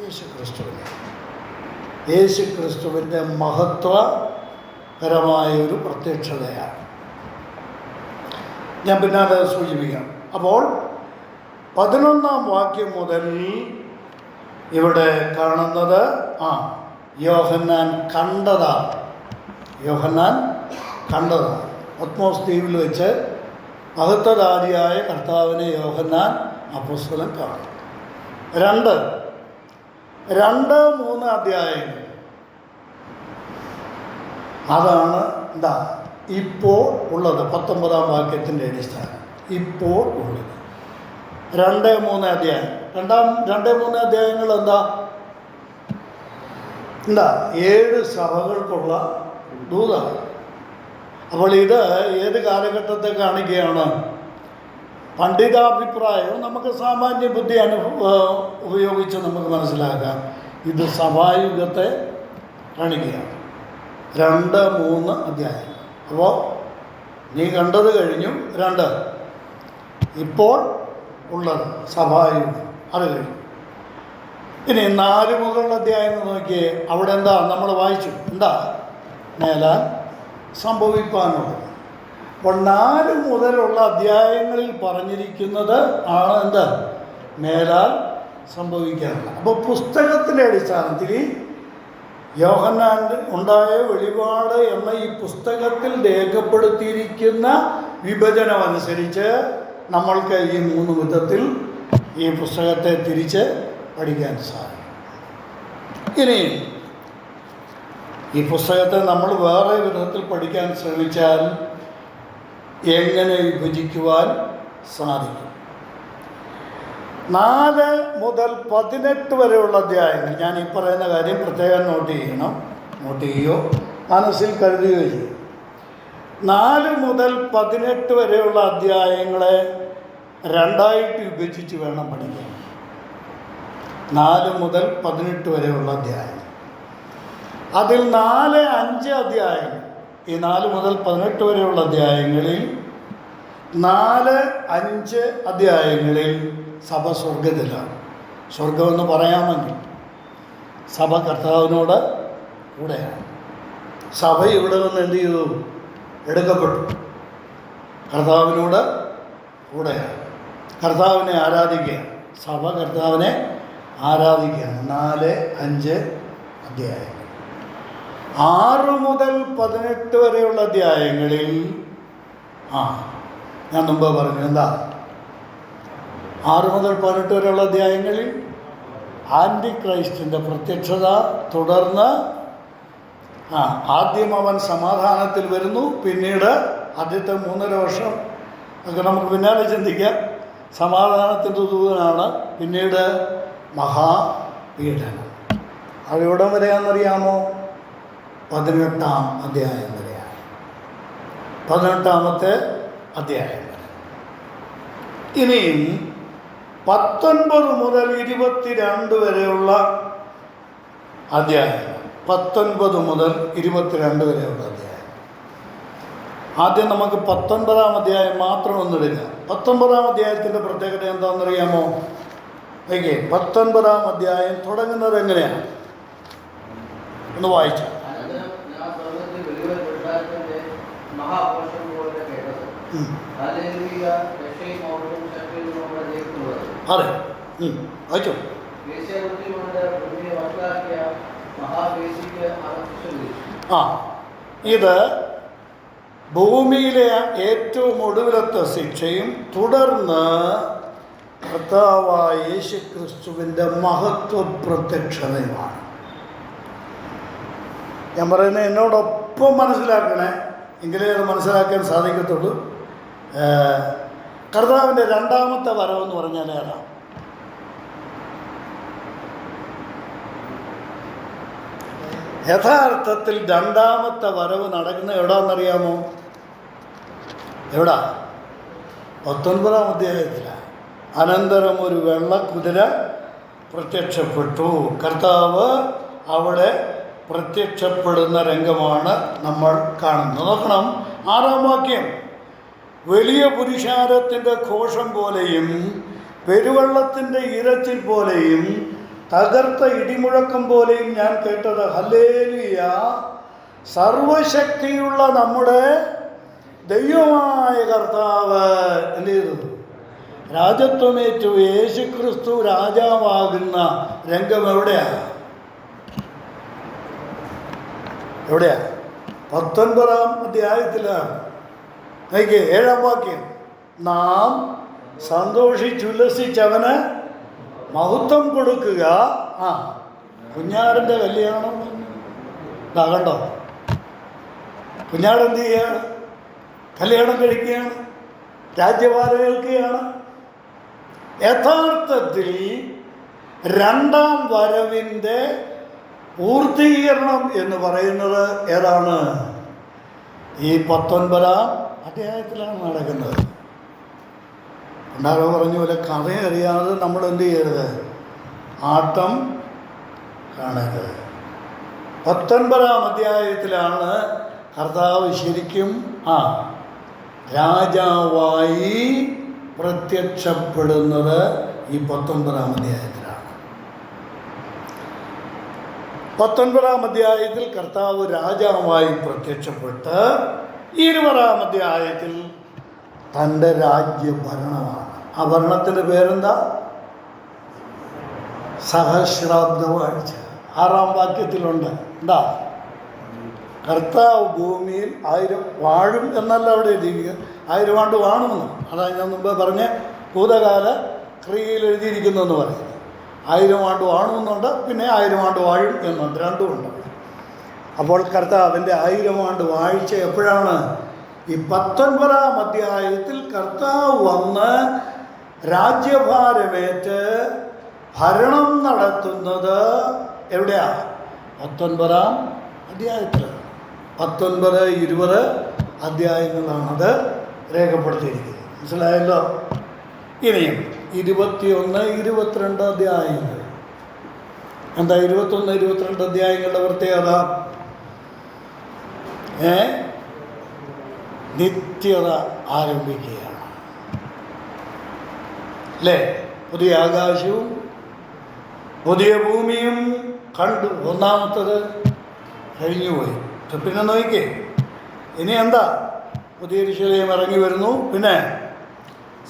യേശുക്രിസ്തുവിനെ, യേശുക്രിസ്തുവിൻ്റെ മഹത്വകരമായ ഒരു പ്രത്യക്ഷതയാണ്. ഞാൻ പിന്നാലെ സൂചിപ്പിക്കാം. അപ്പോൾ 11-ാം വാക്യം മുതൽ ഇവിടെ കാണുന്നത് യോഹന്നാൻ കണ്ടതാണ്. പത്മോസ് ദ്വീപിൽ വെച്ച് മഹത്വധാരിയായ കർത്താവിനെ യോഹന്നാൻ അപ്പോസ്തലൻ കാണും. 2-3 അധ്യായങ്ങൾ അതാണ് എന്താ ഇപ്പോൾ ഉള്ളത്. 19-ാം വാക്യത്തിൻ്റെ അടിസ്ഥാനം ഇപ്പോൾ ഉള്ളത് 2-3 അധ്യായം. 2-3 അധ്യായങ്ങൾ എന്താ 7 സഭകൾക്കുള്ള ദൂതാണ്. അപ്പോൾ ഇത് ഏത് കാലഘട്ടത്തെ കാണിക്കുകയാണ്? പണ്ഡിതാഭിപ്രായം നമുക്ക് സാമാന്യ ബുദ്ധി ഉപയോഗിച്ച് നമുക്ക് മനസ്സിലാക്കാം. ഇത് സഭായുഗത്തെ കാണിക്കുകയാണ്. 2-3 അധ്യായം. അപ്പോൾ നീ കണ്ടത് കഴിഞ്ഞു. 2 ഇപ്പോൾ ഉള്ളത് സഭായുഗം, അത് കഴിഞ്ഞു. ഇനി 4 മുതലുള്ള അധ്യായം നോക്കിയേ. അവിടെ എന്താ നമ്മൾ വായിച്ചു? എന്താ മേലാൽ സംഭവിക്കാനുള്ളത്. അപ്പോൾ 4 മുതലുള്ള അധ്യായങ്ങളിൽ പറഞ്ഞിരിക്കുന്നത് ആണ് എന്ത്? മേലാൽ സംഭവിക്കാനുള്ളത്. അപ്പോൾ പുസ്തകത്തിൻ്റെ അടിസ്ഥാനത്തിൽ യോഹന്നാൻ ഉണ്ടായ വെളിപാട് എന്ന ഈ പുസ്തകത്തിൽ രേഖപ്പെടുത്തിയിരിക്കുന്ന വിഭജനം അനുസരിച്ച് നമ്മൾക്ക് ഈ 3 വിധത്തിൽ ഈ പുസ്തകത്തെ തിരിച്ച് പഠിക്കാൻ സാധിക്കും. ഇനി ഈ പുസ്തകത്തെ നമ്മൾ വേറെ വിധത്തിൽ പഠിക്കാൻ ശ്രമിച്ചാൽ എങ്ങനെ വിഭജിക്കുവാൻ സാധിക്കും? 4 മുതൽ 18 വരെയുള്ള അധ്യായങ്ങൾ, ഞാൻ ഈ പറയുന്ന കാര്യം പ്രത്യേകം നോട്ട് ചെയ്യുകയോ മനസ്സിൽ കരുതുകയോ ചെയ്യും. 4 മുതൽ 18 വരെയുള്ള അധ്യായങ്ങളെ 2ആയിട്ട് വിഭജിച്ച് വേണം പഠിക്കാൻ. 4 മുതൽ 18 വരെയുള്ള അധ്യായം, അതിൽ 4-5 അധ്യായങ്ങൾ. ഈ 4 മുതൽ 18 വരെയുള്ള അധ്യായങ്ങളിൽ 4-5 അധ്യായങ്ങളിൽ സഭ സ്വർഗത്തിലാണ്. സ്വർഗമെന്ന് പറയാമെങ്കിൽ സഭ കർത്താവിനോട് കൂടെയാണ്. സഭ ഇവിടെ നിന്ന് എന്ത് ചെയ്തു? എടുക്കപ്പെട്ടു. കർത്താവിനോട് കൂടെയാണ്. കർത്താവിനെ ആരാധിക്കുകയാണ്. സഭ കർത്താവിനെ ആരാധിക്കുകയാണ്. 4-5 അധ്യായങ്ങൾ. 6 മുതൽ 18 വരെയുള്ള അധ്യായങ്ങളിൽ ഞാൻ മുമ്പ് പറഞ്ഞു എന്താ? 6 മുതൽ 18 വരെയുള്ള അധ്യായങ്ങളിൽ ആൻറ്റി ക്രൈസ്റ്റിൻ്റെ പ്രത്യക്ഷത, തുടർന്ന് ആദ്യം അവൻ സമാധാനത്തിൽ വരുന്നു, പിന്നീട് ആദ്യത്തെ 3.5 വർഷം ഒക്കെ നമുക്ക് പിന്നാലെ ചിന്തിക്കാം. സമാധാനത്തിൻ്റെ ദൂതനാണ്. പിന്നീട് മഹാപീഡനം. അവിടം വരെയാണെന്നറിയാമോ? 18-ാം അധ്യായം വരെയാണ്. 18-ാമത്തെ അധ്യായം വരെ. ഇനിയും 19 മുതൽ 22 വരെയുള്ള അധ്യായം. 19 മുതൽ 22 വരെയുള്ള അധ്യായം. ആദ്യം നമുക്ക് 19-ാം അധ്യായം മാത്രം ഒന്നെടുക്കാം. 19-ാം അധ്യായത്തിൻ്റെ പ്രത്യേകത എന്താണെന്നറിയാമോ? 19-ാം അധ്യായം തുടങ്ങുന്നത് എങ്ങനെയാണ്? ഒന്ന് വായിച്ചു. അതെ, വായിച്ചോ. ഇത് ഭൂമിയിലെ ഏറ്റവും ഒടുവിലത്തെ ശിക്ഷയും തുടർന്ന് കർത്താവായ യേശുക്രിസ്തുവിൻ്റെ മഹത്വ പ്രത്യക്ഷതയുമാണ്. ഞാൻ പറയുന്നത് എന്നോടൊപ്പം മനസ്സിലാക്കണേ, എങ്കിലേ അത് മനസ്സിലാക്കാൻ സാധിക്കത്തുള്ളൂ. കർത്താവിൻ്റെ 2ാമത്തെ വരവെന്ന് പറഞ്ഞാൽ ഏതാ? യഥാർത്ഥത്തിൽ 2ാമത്തെ വരവ് നടക്കുന്ന എവിടാന്നറിയാമോ? എവിടാ? 19-ാം അധ്യായത്തിലാണ്. അനന്തരം ഒരു വെള്ളക്കുതിര പ്രത്യക്ഷപ്പെട്ടു. കർത്താവ് അവിടെ പ്രത്യക്ഷപ്പെടുന്ന രംഗമാണ് നമ്മൾ കാണുന്നത്. നോക്കണം, 6-ാം വാക്യം. വലിയ പുരുഷാരത്തിൻ്റെ ഘോഷം പോലെയും പെരുവെള്ളത്തിൻ്റെ ഇരച്ചിൽ പോലെയും തകർത്ത ഇടിമുഴക്കം പോലെയും ഞാൻ കേട്ടത്. ഹല്ലേലൂയ! സർവശക്തിയുള്ള നമ്മുടെ ദൈവമായ കർത്താവ് എന്ത് ചെയ്തു? രാജത്വമേറ്റു. യേശുക്രിസ്തു രാജാവാകുന്ന രംഗം എവിടെയാണ്? എവിടെയാ? 19-ാം അധ്യായത്തിലാണ്. നോക്കിയേ, 7-ാം വാക്യം. നാം സന്തോഷിച്ചുല്ലസിച്ചവന് മഹത്വം കൊടുക്കുക. കുഞ്ഞാടിൻ്റെ കല്യാണം കണ്ടോ? കുഞ്ഞാടെന്ത് ചെയ്യുകയാണ്? കല്യാണം കഴിക്കുകയാണ്, രാജ്യഭാരം ഏൽക്കുകയാണ്. യഥാർത്ഥത്തിൽ 2-ാം വരവിൻ്റെ പൂർത്തീകരണം എന്ന് പറയുന്നത് ഏതാണ്? ഈ 19-ാം അധ്യായത്തിലാണ് നടക്കുന്നത്. ഉണ്ടാകും പറഞ്ഞ പോലെ കഥയറിയാതെ നമ്മൾ എന്ത് ചെയ്യരുത്? ആട്ടം കാണരുത്. 19-ാം അധ്യായത്തിലാണ് കർത്താവ് ശരിക്കും രാജാവായി പ്രത്യക്ഷപ്പെടുന്നത്. ഈ 19-ാം അധ്യായത്തിലാണ്. 19-ാം അധ്യായത്തിൽ കർത്താവ് രാജാവായി പ്രത്യക്ഷപ്പെട്ട് 20-ാം അധ്യായത്തിൽ തൻ്റെ രാജ്യഭരണമാണ്. ആ ഭരണത്തിൻ്റെ പേരെന്താ? സഹസ്രാബ്ദ വാഴ്ച. 6-ാം വാക്യത്തിലുണ്ട്. എന്താ? കർത്താവ് ഭൂമിയിൽ 1000 വാഴും എന്നല്ല അവിടെ എഴുതിയിരിക്കുക, 1000 ആണ്ട് വാഴുമെന്ന്. അതാണ് ഞാൻ മുമ്പ് പറഞ്ഞ ഭൂതകാല ക്രിയയിൽ എഴുതിയിരിക്കുന്നതെന്ന് പറയുന്നത്. 1000 ആണ്ട് വാഴുമെന്നുണ്ട്, പിന്നെ 1000 ആണ്ട് വാഴും എന്നുണ്ട്, രണ്ടുമുണ്ട്. അപ്പോൾ കർത്താവിൻ്റെ 1000 ആണ്ട് വാഴ്ച എപ്പോഴാണ്? ഈ 19-ാം അധ്യായത്തിൽ കർത്താവ് വന്ന് രാജ്യഭാരമേറ്റ് ഭരണം നടത്തുന്നത് എവിടെയാ? 19-ാം അധ്യായത്തിലാണ്. 19, 20 അധ്യായങ്ങളാണത് രേഖപ്പെടുത്തിയിരിക്കുന്നത്. മനസ്സിലായല്ലോ? ഇനിയും 21, 22 അധ്യായങ്ങൾ. എന്താ 21, 22 അധ്യായങ്ങളുടെ പ്രത്യേകത? നിത്യത ആരംഭിക്കുകയാണ് അല്ലേ? പുതിയ ആകാശവും പുതിയ ഭൂമിയും കണ്ടു. ഒന്നാമത്തത് കഴിഞ്ഞുപോയി. പിന്നെ നോക്കിക്കേ, ഇനി എന്താ? പുതിയ യെരൂശലേം ഇറങ്ങി വരുന്നു. പിന്നെ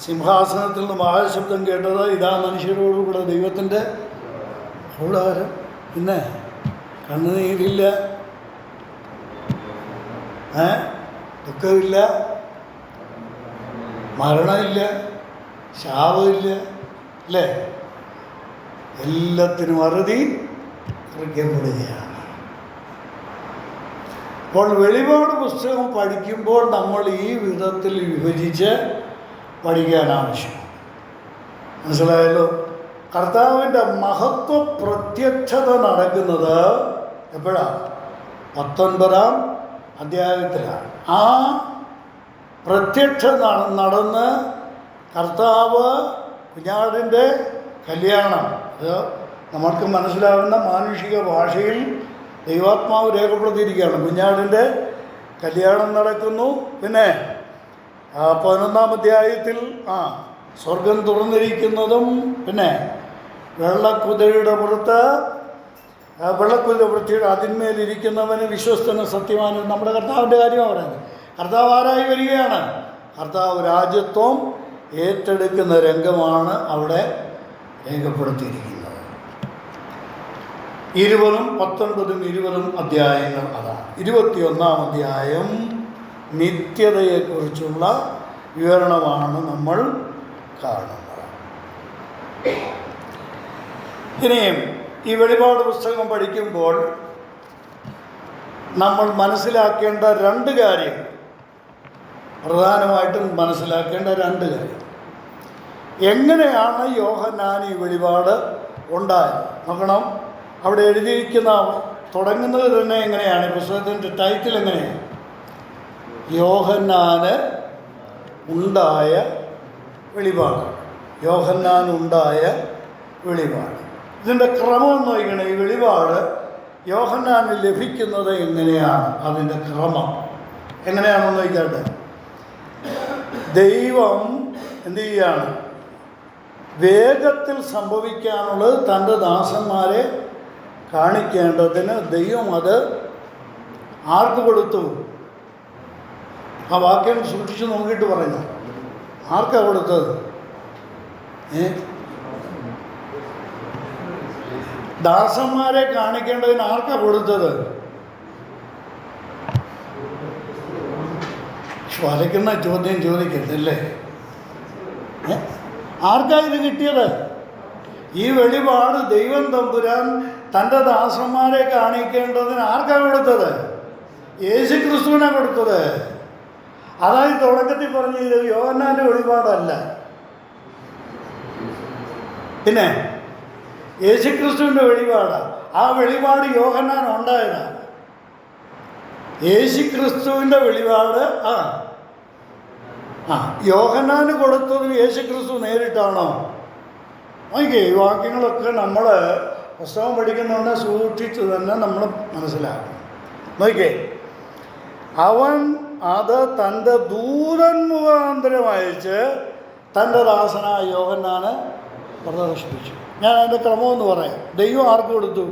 സിംഹാസനത്തിൽ നിന്ന് മഹാശബ്ദം കേട്ടത്, ഇതാ മനുഷ്യരോടുകൂടെ ദൈവത്തിൻ്റെ കൂടാരം. പിന്നെ കണ്ണുനീരില്ല, ദുഃഖമില്ല, മരണമില്ല, ശാപമില്ല അല്ലേ? എല്ലാത്തിനും അറുതി കുറിക്കപ്പെടുകയാണ്. അപ്പോൾ വെളിപാട് പുസ്തകം പഠിക്കുമ്പോൾ നമ്മൾ ഈ വിധത്തിൽ വിഭജിച്ച് പഠിക്കാൻ ആവശ്യം. മനസ്സിലായല്ലോ? കർത്താവിൻ്റെ മഹത്വ പ്രത്യക്ഷത നടക്കുന്നത് എപ്പോഴാണ്? 19-ാം അധ്യായത്തിലാണ്. ആ പ്രത്യക്ഷത നടന്ന് കർത്താവ് കുഞ്ഞാടിൻ്റെ കല്യാണം, അത് നമ്മൾക്ക് മനസ്സിലാകുന്ന മാനുഷിക ഭാഷയിൽ ദൈവാത്മാവ് രേഖപ്പെടുത്തിയിരിക്കുകയാണ്. കുഞ്ഞാടിൻ്റെ കല്യാണം നടക്കുന്നു. പിന്നെ 11-ാം അധ്യായത്തിൽ സ്വർഗം തുറന്നിരിക്കുന്നതും, പിന്നെ വെള്ളക്കുതിരയുടെ പുറത്ത് വെള്ളക്കുതിര വൃത്തിയുടെ അതിന്മേലിരിക്കുന്നവന് വിശ്വസ്തനും സത്യവാനും. നമ്മുടെ കർത്താവിൻ്റെ കാര്യമാണ് പറയുന്നത്. കർത്താവ് ആരായി വരികയാണ്? കർത്താവ് രാജ്യത്വം ഏറ്റെടുക്കുന്ന രംഗമാണ് അവിടെ രേഖപ്പെടുത്തിയിരിക്കുന്നത്. 20, 19, 20 അധ്യായങ്ങൾ അതാണ്. 21-ാം അധ്യായം നിത്യതയെക്കുറിച്ചുള്ള വിവരണമാണ് നമ്മൾ കാണുന്നത്. ഇനിയും ഈ വെളിപാട് പുസ്തകം പഠിക്കുമ്പോൾ നമ്മൾ മനസ്സിലാക്കേണ്ട 2 കാര്യങ്ങൾ, പ്രധാനമായിട്ടും മനസ്സിലാക്കേണ്ട 2 കാര്യം. എങ്ങനെയാണ് യോഹന്നാൻ ഈ വെളിപാട് ഉണ്ടായത് നോക്കണം. അവിടെ എഴുതിയിരിക്കുന്ന തുടങ്ങുന്നത് തന്നെ എങ്ങനെയാണ്? പുസ്തകത്തിൻ്റെ ടൈറ്റിൽ എങ്ങനെയാണ്? യോഹന്നാന് ഉണ്ടായ വെളിപാട്. യോഹന്നാനുണ്ടായ വെളിപാട്. ഇതിൻ്റെ ക്രമം എന്ന് നോക്കണം. ഈ വെളിപാട് യോഹന്നാന് ലഭിക്കുന്നത് എങ്ങനെയാണ്? അതിൻ്റെ ക്രമം എങ്ങനെയാണെന്ന് നോക്കട്ടെ. ദൈവം എന്ത് ചെയ്യാണ്? വേഗത്തിൽ സംഭവിക്കാനുള്ളത് തൻ്റെ ദാസന്മാരെ കാണിക്കേണ്ടതിന് ദൈവം അത് ആർക്ക് കൊടുത്തു? ആ വാക്യം സൂക്ഷിച്ച് നോക്കിയിട്ട് പറഞ്ഞു. ആർക്കാണ് കൊടുത്തത്? ദാസന്മാരെ കാണിക്കേണ്ടതിന് ആർക്കാണ് കൊടുത്തത്? വരയ്ക്കുന്ന ചോദ്യം ചോദിക്കരുതല്ലേ? ആർക്കാ ഇത് കിട്ടിയത്? ഈ വെളിപാട് ദൈവം തമ്പുരാൻ തൻ്റെ ദാസന്മാരെ കാണിക്കേണ്ടതിന് ആർക്കാ കൊടുത്തത്? യേശു ക്രിസ്തുവിനാണ് കൊടുത്തത്. അതായത് തുടക്കത്തിൽ പറഞ്ഞ ഇത് യോഹന്നാൻ്റെ വെളിപാടല്ല, പിന്നെ യേശു ക്രിസ്തുവിൻ്റെ വെളിപാടാണ്. ആ വെളിപാട് യോഹന്നാൻ ഉണ്ടായതാണ്. യേശു ക്രിസ്തുവിൻ്റെ വെളിപാട് യോഹന്നാന് കൊടുത്തത് യേശു ക്രിസ്തു നേരിട്ടാണോ? നോക്കിയേ, ഈ വാക്യങ്ങളൊക്കെ നമ്മൾ പുസ്തകം പഠിക്കുന്നുണ്ട്, സൂക്ഷിച്ച് തന്നെ നമ്മൾ മനസ്സിലാക്കണം. നോക്കിയേ, അവൻ അത് തൻ്റെ ദൂതൻ മുഖാന്തരം അയച്ച് തൻ്റെ ദാസനായ യോഹന്നാന് പ്രദർശിപ്പിച്ചു. ഞാൻ അതിൻ്റെ ക്രമമെന്ന് പറയാം. ദൈവം ആർക്ക് കൊടുത്തു?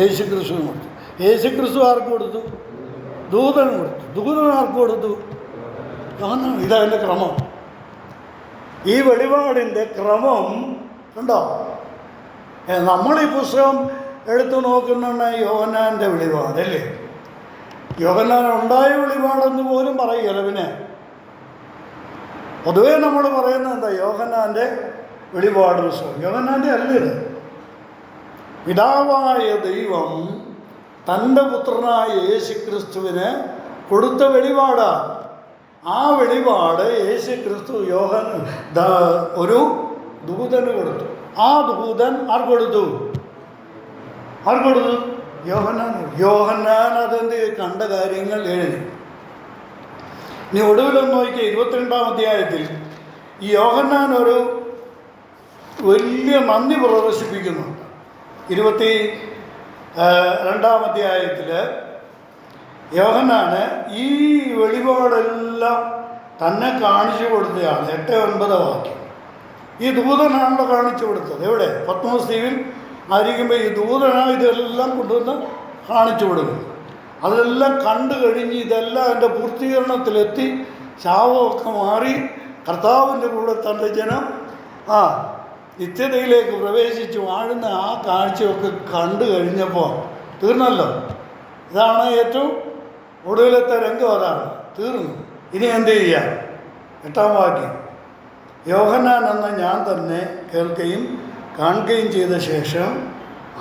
യേശു ക്രിസ്തുവിന് കൊടുത്തു. യേശു ക്രിസ്തു ആർക്ക് കൊടുത്തു? ദൂതന് കൊടുത്തു. ദൂതൻ ആർക്ക് കൊടുത്തു? യോഹന്നാൻ. ഇതതിൻ്റെ ക്രമം. ഈ വെളിപാടിൻ്റെ ക്രമം ഉണ്ടോ? നമ്മളീ പുസ്തകം എടുത്തു നോക്കുന്നുണ്ട് യോഹന്നാൻ്റെ വെളിപാടല്ലേ? യോഹന്നാൻ ഉണ്ടായ വെളിപാടെന്ന് പോലും പറയുകയില്ല. പിന്നെ പൊതുവേ നമ്മൾ പറയുന്നത് എന്താ? യോഹന്നാൻ്റെ വെളിപാട് പുസ്തകം. യോഹന്നാൻ്റെ അല്ല ഇത്. പിതാവായ ദൈവം തൻ്റെ പുത്രനായ യേശു ക്രിസ്തുവിന് കൊടുത്ത വെളിപാടാണ്. ആ വെളിപാട് യേശു ക്രിസ്തു ഒരു ദൂതന് കൊടുത്തു. ആ ദൂതൻ ആർക്ക് കൊടുത്തു? യോഹന്നാൻ അതെന്ത് കണ്ട കാര്യങ്ങൾ എഴുതി. ഇനി ഒടുവിലൊന്ന് നോക്കിയ 22-ാം അധ്യായത്തിൽ ഈ യോഹന്നാൻ ഒരു വലിയ നന്ദി പ്രദർശിപ്പിക്കുന്നുണ്ട്. 22-ാം അധ്യായത്തിൽ യോഹന്നാന് ഈ വെളിപാടെല്ലാം തന്നെ കാണിച്ചു കൊടുത്തതാണ്. 8-9 വാക്യം. ഈ ദൂതനാണല്ലോ കാണിച്ചു കൊടുത്തത്. എവിടെ? പത്മോസ് ദ്വീപിൽ ആയിരിക്കുമ്പോൾ ഈ ദൂതനാണ് ഇതെല്ലാം കൊണ്ടുവന്ന് കാണിച്ചു കൊടുക്കും. അതെല്ലാം കണ്ടു കഴിഞ്ഞ് ഇതെല്ലാം എൻ്റെ പൂർത്തീകരണത്തിലെത്തി ശാപമൊക്കെ മാറി കർത്താവിൻ്റെ കൂടെ തൻ്റെ ജനം നിത്യതയിലേക്ക് പ്രവേശിച്ച് വാഴുന്ന ആ കാഴ്ചയൊക്കെ കണ്ടു കഴിഞ്ഞപ്പോൾ തീർന്നല്ലോ. ഇതാണ് ഏറ്റവും ഒടുവിലത്തെ രംഗം. അതാണ്, തീർന്നു. ഇനി എന്ത് ചെയ്യാം? 8-ാം വാക്യം. യോഹന്നാൻ എന്ന ഞാൻ തന്നെ കേൾക്കുകയും കാണുകയും ചെയ്ത ശേഷം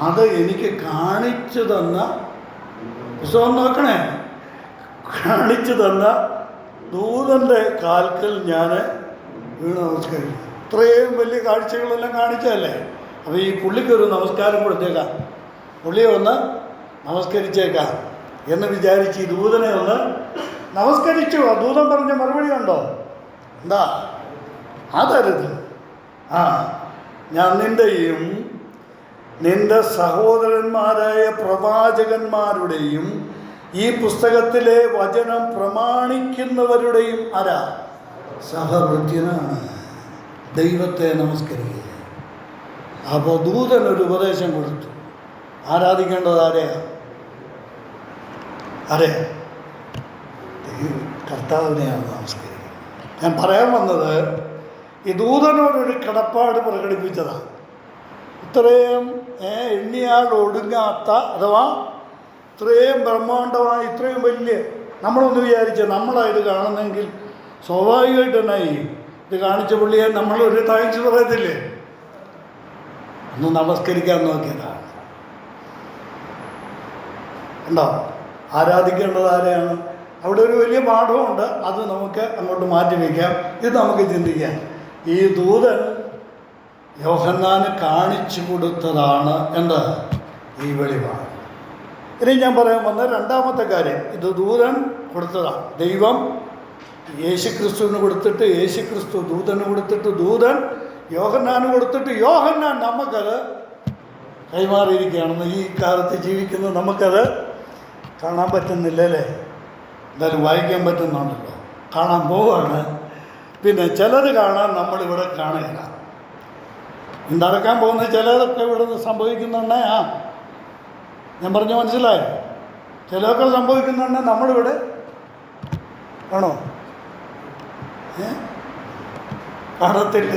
അത് എനിക്ക് കാണിച്ചു തന്ന, പുസ്തകം നോക്കണേ, കാണിച്ചു തന്ന ദൂതൻ്റെ കാൽക്കൽ ഞാൻ വീണ് നമസ്കരിച്ചു. ഇത്രയും വലിയ കാഴ്ചകളെല്ലാം കാണിച്ചതല്ലേ? അപ്പോൾ ഈ പുള്ളിക്കൊരു നമസ്കാരം കൊടുത്തേക്കാം, പുള്ളിയെ ഒന്ന് നമസ്കരിച്ചേക്കാം എന്ന് വിചാരിച്ച് ഈ ദൂതനെ ഒന്ന് നമസ്കരിച്ചു. ആ ദൂതൻ പറഞ്ഞ മറുപടി കണ്ടോ? എന്താ? അതരുത്. ഞാൻ നിൻ്റെയും നിൻ്റെ സഹോദരന്മാരായ പ്രവാചകന്മാരുടെയും ഈ പുസ്തകത്തിലെ വചനം പ്രമാണിക്കുന്നവരുടെയും സഹവൃത്യനാണ്. ദൈവത്തെ നമസ്കരിക്കുക. അപ്പോൾ ദൂതനൊരു ഉപദേശം കൊടുത്തു. ആരാധിക്കേണ്ടത് ആരെയാ? കർത്താവിനെയാണ് നമസ്കരിക്കുക. ഞാൻ പറയാൻ വന്നത്, ഈ ദൂതനോടൊരു കടപ്പാട് പ്രകടിപ്പിച്ചതാണ്. ഇത്രയും എണ്ണിയാൽ ഒടുങ്ങാത്ത, അഥവാ ഇത്രയും ബ്രഹ്മാണ്ഡമായ, ഇത്രയും വലിയ, നമ്മളൊന്ന് വിചാരിച്ച നമ്മളായത് കാണുന്നെങ്കിൽ സ്വാഭാവികമായിട്ട് തന്നെ ഇത് കാണിച്ച പുള്ളിയെ നമ്മളൊരു താങ്ക്സ് പറയത്തില്ലേ? ഒന്ന് നമസ്കരിക്കാൻ നോക്കിയതാണ്. ഉണ്ടോ? ആരാധിക്കേണ്ടത് ആരെയാണ്? അവിടെ ഒരു വലിയ പാഠമുണ്ട്. അത് നമുക്ക് അങ്ങോട്ട് മാറ്റി വയ്ക്കാം. ഇത് നമുക്ക് ചിന്തിക്കാം. ഈ ദൂതൻ യോഹന്നാന് കാണിച്ചു കൊടുത്തതാണ് എന്ത്? ഈ വെളിപാട്. ഇനി ഞാൻ പറയാൻ വന്ന രണ്ടാമത്തെ കാര്യം, ഇത് ദൂതൻ കൊടുത്തതാണ്. ദൈവം യേശു ക്രിസ്തുവിന് കൊടുത്തിട്ട്, യേശു ക്രിസ്തു ദൂതന് കൊടുത്തിട്ട്, ദൂതൻ യോഹന്നാന് കൊടുത്തിട്ട്, യോഹന്നാൻ നമുക്കത് കൈമാറിയിരിക്കുകയാണെന്ന് ഈ കാലത്ത് ജീവിക്കുന്നത് നമുക്കത് കാണാൻ പറ്റുന്നില്ല അല്ലേ? എന്തായാലും വായിക്കാൻ പറ്റുന്നുണ്ടല്ലോ, കാണാൻ പോവാണ്. പിന്നെ ചിലത് കാണാൻ നമ്മളിവിടെ കാണുകയില്ല. നടക്കാൻ പോകുന്ന ചിലതൊക്കെ ഇവിടെ സംഭവിക്കുന്നുണ്ടേ. ഞാൻ പറഞ്ഞു മനസ്സിലായോ? ചിലതൊക്കെ സംഭവിക്കുന്നുണ്ട്, നമ്മളിവിടെ ആണോ? കാണത്തില്ല.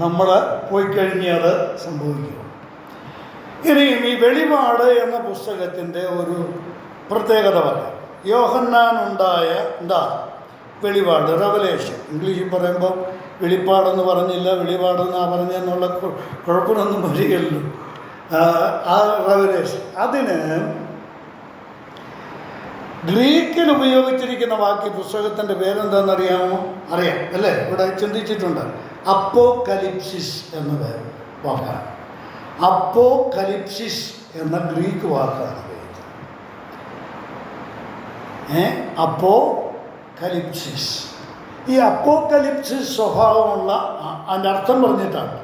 നമ്മൾ പോയി കഴിഞ്ഞ് അത് സംഭവിക്കും. ഇനിയും ഈ വെളിപാട് എന്ന പുസ്തകത്തിൻ്റെ ഒരു പ്രത്യേകത പറയാം. യോഹന്നാനുണ്ടായ എന്താ വെളിപാട്, റെവലേഷൻ. ഇംഗ്ലീഷിൽ പറയുമ്പോൾ വെളിപ്പാടെന്ന് പറഞ്ഞില്ല, വെളിപാടെന്നാ പറഞ്ഞെന്നുള്ള കുഴപ്പമൊന്നും വരികയല്ലോ. ആ റെവലേഷൻ, അതിന് ഗ്രീക്കിൽ ഉപയോഗിച്ചിരിക്കുന്ന വാക്യ പുസ്തകത്തിൻ്റെ പേരെന്താണെന്നറിയാമോ? അറിയാം അല്ലേ? ഇവിടെ ചിന്തിച്ചിട്ടുണ്ട്. അപ്പോകലിപ്സിസ് എന്ന പേര് വാക്കാണ്. അപ്പോകലിപ്സിസ് എന്ന ഗ്രീക്ക് വാക്കാണ് അപ്പോകലിപ്സിസ്. ഈ അപ്പോകലിപ്സിസ് സ്വഭാവമുള്ള അതിൻ്റെ അർത്ഥം പറഞ്ഞിട്ടാണ്.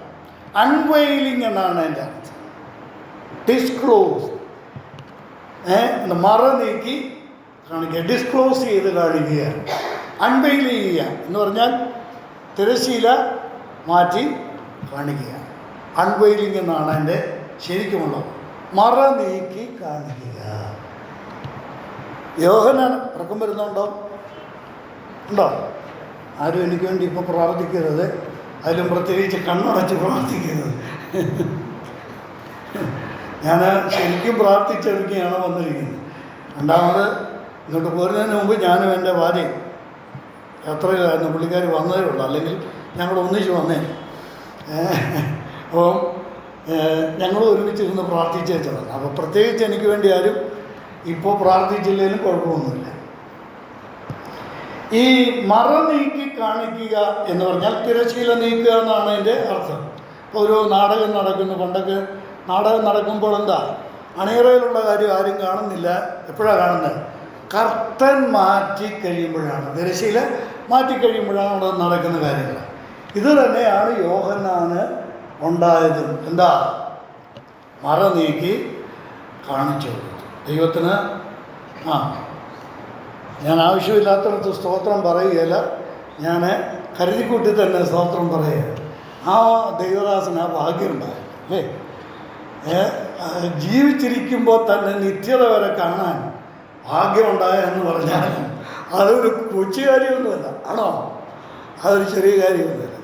അൺവെയിലിംഗ് എന്നാണ് അതിൻ്റെ അർത്ഥം. ഡിസ്ക്ലോസ്, മറ നീക്കി കാണിക്കുക, ഡിസ്ക്ലോസ് ചെയ്ത് കാണിക്കുക. അൺവെയിൽ ചെയ്യുക എന്ന് പറഞ്ഞാൽ തിരശ്ശീല മാറ്റി കാണിക്കുക. അൺവെയിലിംഗ് എന്നാണ് അതിൻ്റെ ശരിക്കുമുള്ളത്. മറ നീക്കി കാണിക്കുക. യോഹന്നാൻ ഉറക്കം വരുന്നുണ്ടോ? ഉണ്ടോ? ആരും എനിക്ക് വേണ്ടി ഇപ്പോൾ പ്രാർത്ഥിക്കരുത്, അതിലും പ്രത്യേകിച്ച് കണ്ണടച്ച് പ്രാർത്ഥിക്കരുത്. ഞാൻ ശരിക്കും പ്രാർത്ഥിച്ചെടുക്കുകയാണ് വന്നിരിക്കുന്നത്. രണ്ടാമത് ഇങ്ങോട്ട് പോരുന്നതിന് മുമ്പ് ഞാനും എൻ്റെ ഭാര്യയും യാത്രയിലായിരുന്നു. പുള്ളിക്കാർ വന്നതേ ഉള്ളൂ, അല്ലെങ്കിൽ ഞങ്ങൾ ഒന്നിച്ച് വന്നേ. അപ്പം ഞങ്ങൾ ഒരുമിച്ചിരുന്ന് പ്രാർത്ഥിച്ചേച്ചതാണ്. അപ്പോൾ പ്രത്യേകിച്ച് എനിക്ക് വേണ്ടി ആരും ഇപ്പോൾ പ്രാർത്ഥിച്ചില്ലെങ്കിലും കുഴപ്പമൊന്നുമില്ല. ഈ മറ നീക്കി കാണിക്കുക എന്ന് പറഞ്ഞാൽ തിരശ്ശീല നീക്കുക എന്നാണ് അതിൻ്റെ അർത്ഥം. ഇപ്പോൾ ഒരു നാടകം നടക്കുന്നു. പണ്ടൊക്കെ നാടകം നടക്കുമ്പോൾ എന്താ, അണിയറയിലുള്ള കാര്യം ആരും കാണുന്നില്ല. എപ്പോഴാണ് കാണുന്നത്? കർട്ടൻ മാറ്റി കഴിയുമ്പോഴാണ്, തിരശ്ശീല മാറ്റി കഴിയുമ്പോഴാണ് അവിടെ നടക്കുന്ന കാര്യങ്ങൾ. ഇത് തന്നെയാണ് യോഹന്നാന് ഉണ്ടായതും. എന്താ? മറ നീക്കി കാണിച്ചു കൊടുത്തു. ദൈവത്തിന് ഞാൻ ആവശ്യമില്ലാത്തടത്ത് സ്തോത്രം പറയുകയില്ല, ഞാൻ കരുതിക്കൂട്ടി തന്നെ സ്തോത്രം പറയുക. ആ ദൈവദാസന് ആ ഭാഗ്യമുണ്ടായി അല്ലേ? ജീവിച്ചിരിക്കുമ്പോൾ തന്നെ നിത്യത വരെ കാണാൻ ഭാഗ്യമുണ്ടായ എന്ന് പറഞ്ഞാൽ അതൊരു കൊച്ചു കാര്യമൊന്നുമല്ല, ആണോ? അതൊരു ചെറിയ കാര്യമൊന്നുമില്ല.